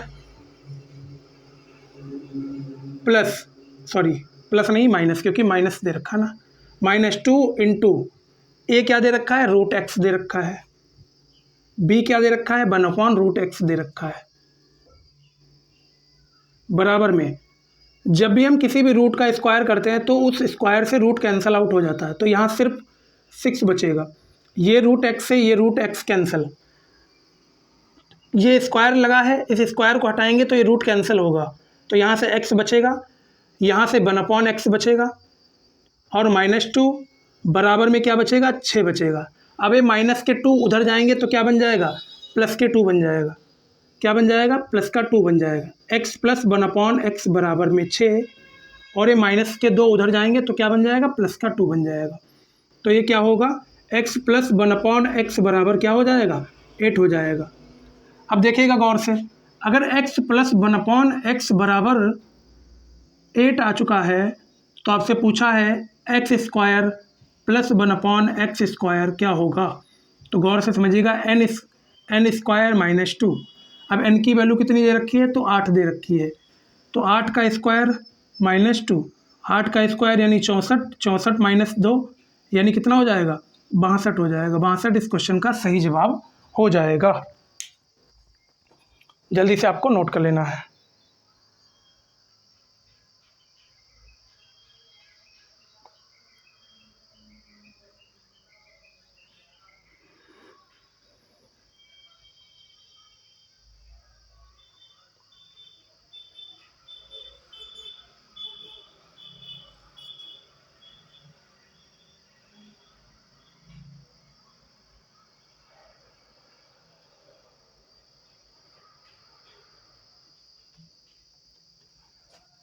प्लस प्लस नहीं माइनस, क्योंकि माइनस दे रखा ना, -2 इंटू ए क्या दे रखा है रूट x दे रखा है, b क्या दे रखा है 1/रूट x दे रखा है, बराबर में जब भी हम किसी भी रूट का स्क्वायर करते हैं तो उस स्क्वायर से रूट कैंसिल आउट हो जाता है, तो यहाँ सिर्फ 6 बचेगा। ये रूट x से ये रूट x कैंसिल, ये स्क्वायर लगा है, इस स्क्वायर को हटाएंगे तो ये रूट कैंसिल होगा, तो यहाँ से x बचेगा, यहाँ से 1/x बचेगा, और -2 बराबर में क्या बचेगा 6 बचेगा। अब ये माइनस के 2 उधर जाएंगे तो क्या बन जाएगा प्लस के 2 बन जाएगा, क्या बन जाएगा प्लस का 2 बन जाएगा, x प्लस 1/x बराबर में 6, और ये माइनस के 2 उधर जाएंगे तो क्या बन जाएगा प्लस का 2 बन जाएगा। तो ये क्या होगा एक्स प्लस 1/x बराबर क्या हो जाएगा, 8 हो जाएगा। अब देखिएगा गौर से, अगर x प्लस 1/x बराबर 8 आ चुका है तो आपसे पूछा है एक्स स्क्वायर प्लस 1/x² क्या होगा। तो गौर से समझिएगा, एन स्क्वायर माइनस 2। अब n की वैल्यू कितनी दे रखी है, तो 8 दे रखी है। तो 8 का स्क्वायर माइनस 2, 8 का स्क्वायर यानी 64, 64 माइनस 2 यानी कितना हो जाएगा, 62 हो जाएगा। 62 इस क्वेश्चन का सही जवाब हो जाएगा। जल्दी से आपको नोट कर लेना है।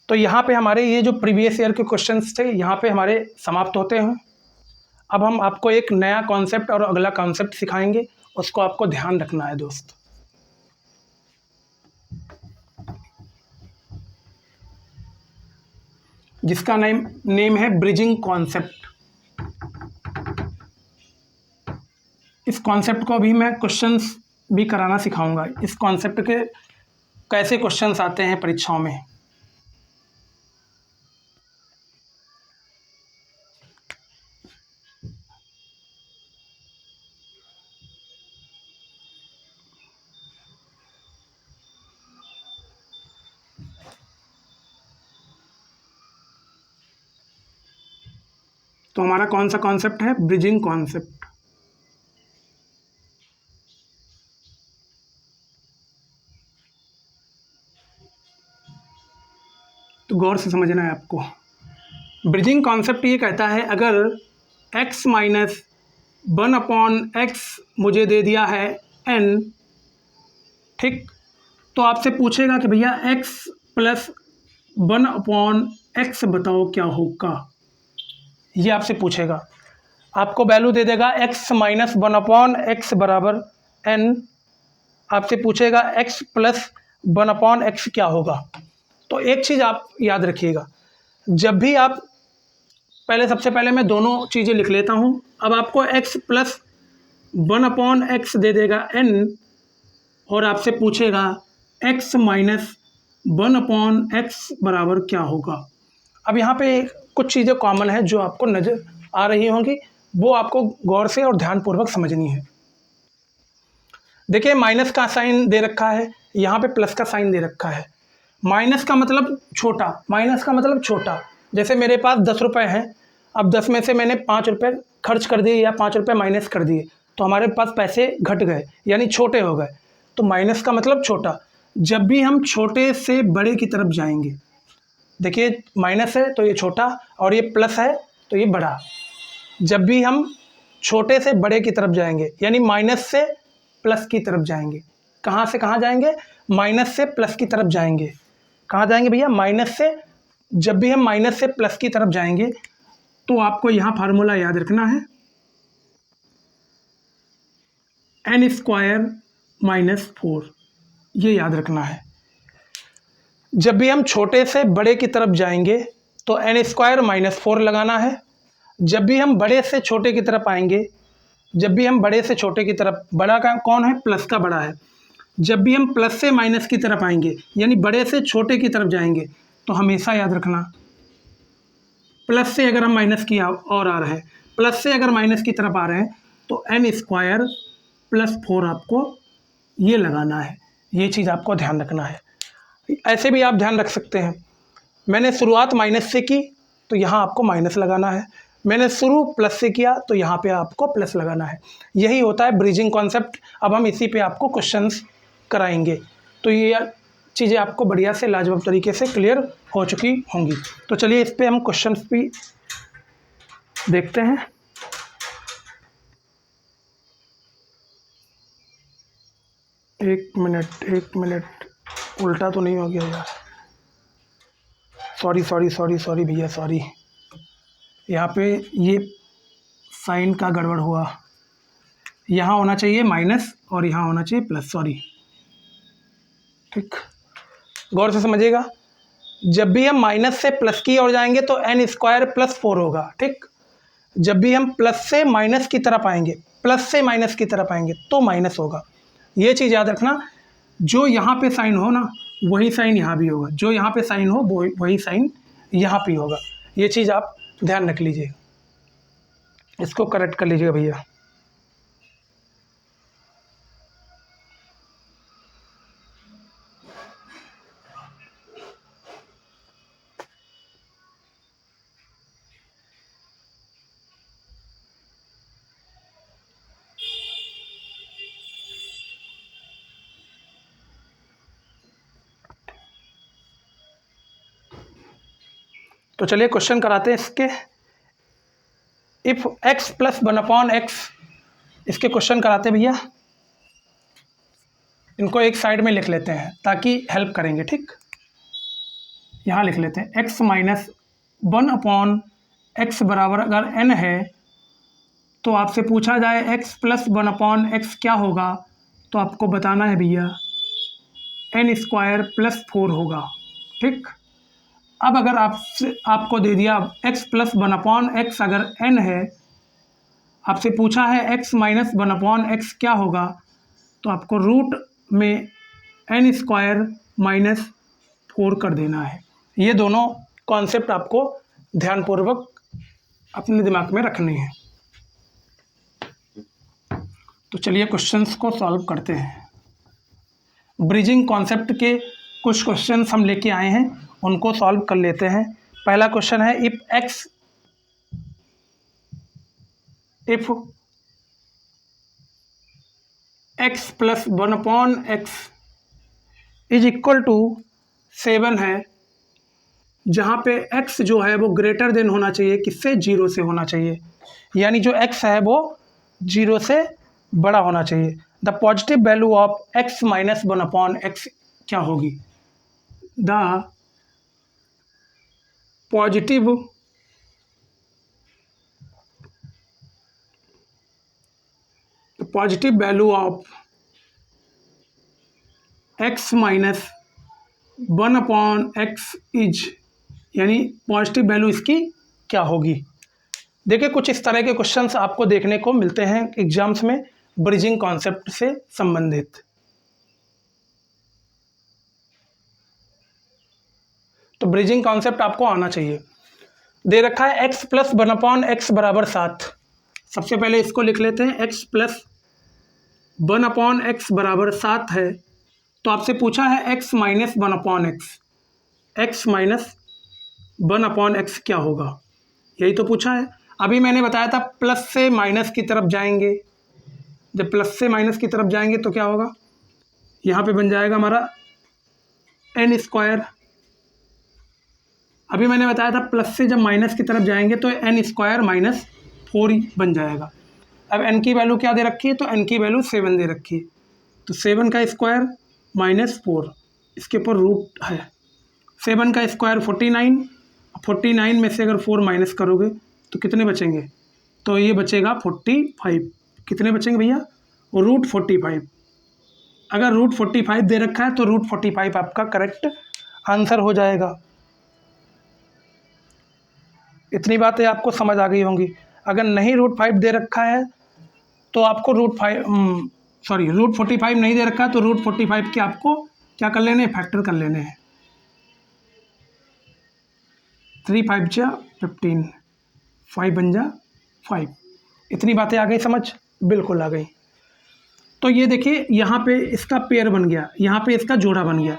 तो यहाँ पे हमारे ये जो प्रीवियस ईयर के क्वेश्चंस थे यहाँ पे हमारे समाप्त होते हैं। अब हम आपको एक नया कॉन्सेप्ट और अगला कॉन्सेप्ट सिखाएंगे, उसको आपको ध्यान रखना है दोस्त। जिसका नेम है ब्रिजिंग कॉन्सेप्ट। इस कॉन्सेप्ट को भी मैं क्वेश्चंस भी कराना सिखाऊंगा। इस कॉन्सेप्ट के कैसे क्वेश्चंस आते हैं परीक्षाओं में। तो हमारा कौन सा कॉन्सेप्ट है, ब्रिजिंग कॉन्सेप्ट। तो गौर से समझना है आपको। ब्रिजिंग कॉन्सेप्ट ये कहता है, अगर x माइनस 1/x मुझे दे दिया है n, ठीक, तो आपसे पूछेगा कि भैया x प्लस 1/x बताओ क्या होगा। ये आपसे पूछेगा, आपको वैल्यू दे देगा x माइनस 1/x बराबर n। आपसे पूछेगा x प्लस 1/x क्या होगा। तो एक चीज़ आप याद रखिएगा, जब भी आप सबसे पहले मैं दोनों चीज़ें लिख लेता हूँ। अब आपको x प्लस 1/x दे देगा n और आपसे पूछेगा x माइनस 1/x बराबर क्या होगा। अब यहाँ पे कुछ चीज़ें कॉमन है जो आपको नज़र आ रही होंगी, वो आपको गौर से और ध्यानपूर्वक समझनी है। देखिए, माइनस का साइन दे रखा है, यहाँ पे प्लस का साइन दे रखा है। माइनस का मतलब छोटा, माइनस का मतलब छोटा। जैसे मेरे पास 10 रुपये हैं, अब 10 में से मैंने 5 रुपये खर्च कर दिए या 5 रुपये माइनस कर दिए, तो हमारे पास पैसे घट गए यानी छोटे हो गए। तो माइनस का मतलब छोटा। जब भी हम छोटे से बड़े की तरफ जाएंगे, देखिए माइनस है तो ये छोटा और ये प्लस है तो ये बड़ा। जब भी हम छोटे से बड़े की तरफ जाएंगे यानी माइनस से प्लस की तरफ जाएंगे। कहाँ से कहाँ जाएंगे, माइनस से प्लस की तरफ जाएंगे। कहाँ जाएंगे भैया, माइनस से। जब भी हम माइनस से प्लस की तरफ जाएंगे तो आपको यहाँ फार्मूला याद रखना है, n स्क्वायर माइनस 4, ये याद रखना है। जब भी हम छोटे से बड़े की तरफ जाएंगे तो n स्क्वायर माइनस 4 लगाना है। जब भी हम बड़े से छोटे की तरफ आएंगे, जब भी हम बड़े से छोटे की तरफ, बड़ा का कौन है, प्लस का बड़ा है। जब भी हम प्लस से माइनस की तरफ आएंगे यानी बड़े से छोटे की तरफ जाएंगे तो हमेशा याद रखना, प्लस से अगर हम माइनस की और आ रहे हैं, प्लस से अगर माइनस की तरफ आ रहे हैं तो n स्क्वायर प्लस 4 आपको ये लगाना है। ये चीज़ आपको ध्यान रखना है। ऐसे भी आप ध्यान रख सकते हैं, मैंने शुरुआत माइनस से की तो यहाँ आपको माइनस लगाना है, मैंने शुरू प्लस से किया तो यहाँ पे आपको प्लस लगाना है। यही होता है ब्रिजिंग कॉन्सेप्ट। अब हम इसी पे आपको क्वेश्चंस कराएंगे, तो ये चीज़ें आपको बढ़िया से लाजवाब तरीके से क्लियर हो चुकी होंगी। तो चलिए इस पे हम क्वेश्चंस भी देखते हैं। एक मिनट, उल्टा तो नहीं हो गया यार, सॉरी भैया, सॉरी। यहाँ पे ये साइन का गड़बड़ हुआ, यहाँ होना चाहिए माइनस और यहाँ होना चाहिए प्लस, सॉरी। ठीक, गौर से समझिएगा, जब भी हम माइनस से प्लस की ओर जाएंगे तो एन स्क्वायर प्लस 4 होगा। ठीक, जब भी हम प्लस से माइनस की तरफ आएंगे, प्लस से माइनस की तरफ आएंगे तो माइनस होगा। ये चीज़ याद रखना, जो यहाँ पे साइन हो ना वही साइन यहाँ भी होगा, जो यहाँ पे साइन हो वही साइन यहाँ पे होगा। ये चीज़ आप ध्यान रख लीजिएगा, इसको करेक्ट कर लीजिएगा भैया। तो चलिए क्वेश्चन कराते हैं इसके। इफ x प्लस 1/x, इसके क्वेश्चन कराते हैं भैया। इनको एक साइड में लिख लेते हैं ताकि हेल्प करेंगे। ठीक, यहाँ लिख लेते हैं x माइनस 1/x बराबर अगर n है तो आपसे पूछा जाए x प्लस 1/x क्या होगा, तो आपको बताना है भैया n स्क्वायर प्लस 4 होगा। ठीक, अब अगर आपको दे दिया x प्लस 1/x अगर n है, आपसे पूछा है x माइनस 1/x क्या होगा, तो आपको रूट में n स्क्वायर माइनस 4 कर देना है। ये दोनों कॉन्सेप्ट आपको ध्यानपूर्वक अपने दिमाग में रखने हैं। तो चलिए क्वेश्चंस को सॉल्व करते हैं। ब्रिजिंग कॉन्सेप्ट के कुछ क्वेश्चंस हम लेके आए हैं, उनको सॉल्व कर लेते हैं। पहला क्वेश्चन है if x plus 1/x is equal to 7 है, जहाँ पे x जो है वो ग्रेटर देन होना चाहिए, किससे, 0 से होना चाहिए, यानी जो x है वो 0 से बड़ा होना चाहिए। The positive value of x minus 1/x क्या होगी? The positive value of x minus 1/x is, यानी पॉजिटिव वैल्यू इसकी क्या होगी। देखिए कुछ इस तरह के क्वेश्चंस आपको देखने को मिलते हैं एग्जाम्स में ब्रिजिंग कॉन्सेप्ट से संबंधित। तो ब्रिजिंग कॉन्सेप्ट आपको आना चाहिए। दे रखा है x प्लस 1/x बराबर 7। सबसे पहले इसको लिख लेते हैं, x प्लस 1/x बराबर 7 है। तो आपसे पूछा है x minus 1/x, x minus 1/x क्या होगा, यही तो पूछा है। अभी मैंने बताया था प्लस से माइनस की तरफ जाएंगे, जब प्लस से माइनस की तरफ जाएंगे तो क्या होगा, यहाँ पे बन जाएगा हमारा n स्क्वायर। अभी मैंने बताया था प्लस से जब माइनस की तरफ जाएंगे तो n स्क्वायर माइनस 4 बन जाएगा। अब n की वैल्यू क्या दे रखी है, तो n की वैल्यू 7 दे रखी है, तो 7 का स्क्वायर माइनस 4, इसके ऊपर रूट है। 7 का स्क्वायर 49, 49 में से अगर 4 माइनस करोगे तो कितने बचेंगे, तो ये बचेगा 45। कितने बचेंगे भैया, रूट 45। अगर रूट 45 दे रखा है तो रूट 45 आपका करेक्ट आंसर हो जाएगा। इतनी बातें आपको समझ आ गई होंगी। अगर नहीं रूट 5 दे रखा है तो आपको रूट 45 नहीं दे रखा है तो रूट 45 के आपको क्या कर लेने हैं, फैक्टर कर लेने हैं। 3 5 जा 15, 5 बन जा 5। इतनी बातें आ गई समझ, बिल्कुल आ गई। तो ये देखिए यहाँ पे इसका पेयर बन गया, यहाँ पे इसका जोड़ा बन गया,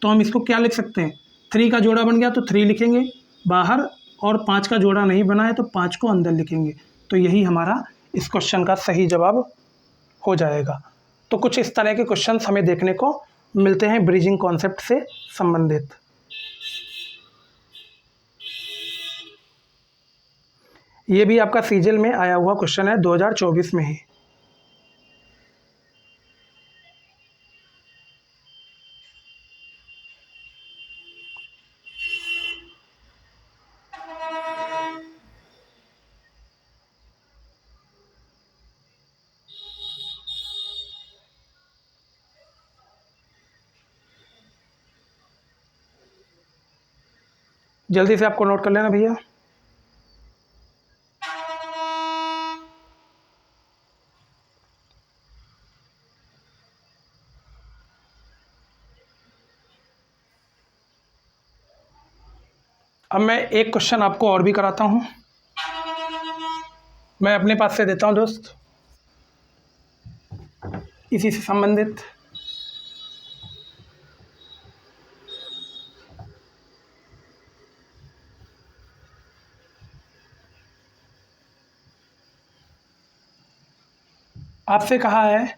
तो हम इसको क्या लिख सकते हैं, 3 का जोड़ा बन गया तो 3 लिखेंगे बाहर, और 5 का जोड़ा नहीं बना है तो 5 को अंदर लिखेंगे। तो यही हमारा इस क्वेश्चन का सही जवाब हो जाएगा। तो कुछ इस तरह के क्वेश्चंस हमें देखने को मिलते हैं ब्रिजिंग कॉन्सेप्ट से संबंधित। ये भी आपका सीजीएल में आया हुआ क्वेश्चन है 2024 में ही। जल्दी से आपको नोट कर लेना भैया। अब मैं एक क्वेश्चन आपको और भी कराता हूँ, मैं अपने पास से देता हूँ दोस्त, इसी से संबंधित। आपसे कहा है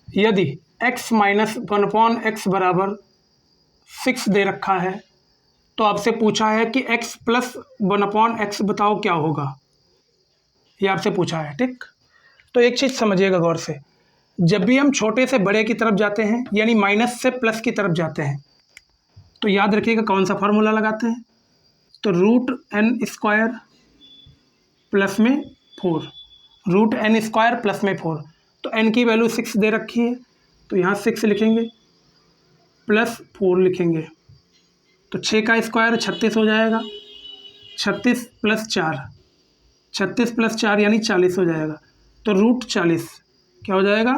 यदि x माइनस 1/x बराबर 6 दे रखा है, तो आपसे पूछा है कि x प्लस 1/x बताओ क्या होगा, ये आपसे पूछा है। ठीक, तो एक चीज़ समझिएगा गौर से, जब भी हम छोटे से बड़े की तरफ जाते हैं यानी माइनस से प्लस की तरफ जाते हैं, तो याद रखिएगा कौन सा फार्मूला लगाते हैं, तो √n² प्लस में 4, √n² प्लस में 4। तो n की वैल्यू 6 दे रखी है, तो यहाँ 6 लिखेंगे प्लस 4 लिखेंगे, तो 6 का स्क्वायर 36 हो जाएगा, 36 प्लस 4, 36 प्लस 4 यानी 40 हो जाएगा। तो √40 क्या हो जाएगा,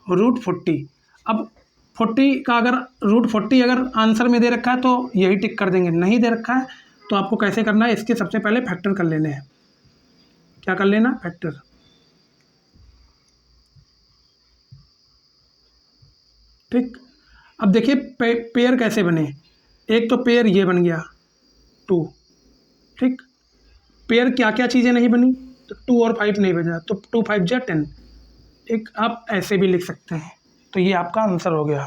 √40। अब 40 का अगर √40 अगर आंसर में दे रखा है तो यही टिक कर देंगे, नहीं दे रखा है तो आपको कैसे करना है, इसके सबसे पहले फैक्टर कर लेने हैं। क्या कर लेना, फैक्टर। ठीक, अब देखिए पेयर कैसे बने, एक तो पेयर ये बन गया 2। ठीक, पेयर क्या क्या चीज़ें नहीं बनी, तो 2 और 5 नहीं बजा, तो 2 5 जा 10। एक आप ऐसे भी लिख सकते हैं, तो ये आपका आंसर हो गया।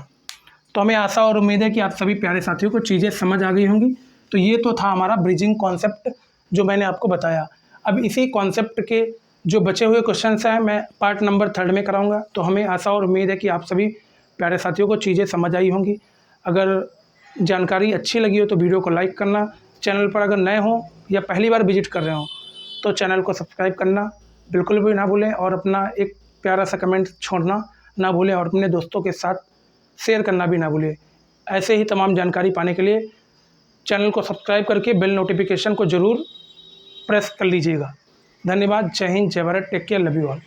तो हमें आशा और उम्मीद है कि आप सभी प्यारे साथियों को चीज़ें समझ आ गई होंगी। तो ये तो था हमारा ब्रिजिंग कॉन्सेप्ट जो मैंने आपको बताया। अब इसी कॉन्सेप्ट के जो बचे हुए क्वेश्चंस हैं मैं पार्ट नंबर 3 में कराऊंगा। तो हमें आशा और उम्मीद है कि आप सभी प्यारे साथियों को चीज़ें समझ आई होंगी। अगर जानकारी अच्छी लगी हो तो वीडियो को लाइक करना, चैनल पर अगर नए हों या पहली बार विजिट कर रहे हों तो चैनल को सब्सक्राइब करना बिल्कुल भी ना भूलें, और अपना एक प्यारा सा कमेंट छोड़ना ना भूलें, और अपने दोस्तों के साथ शेयर करना भी ना भूलें। ऐसे ही तमाम जानकारी पाने के लिए चैनल को सब्सक्राइब करके बेल नोटिफिकेशन को ज़रूर प्रेस कर लीजिएगा। धन्यवाद, जय हिंद, जय Bharat, take care, love you all.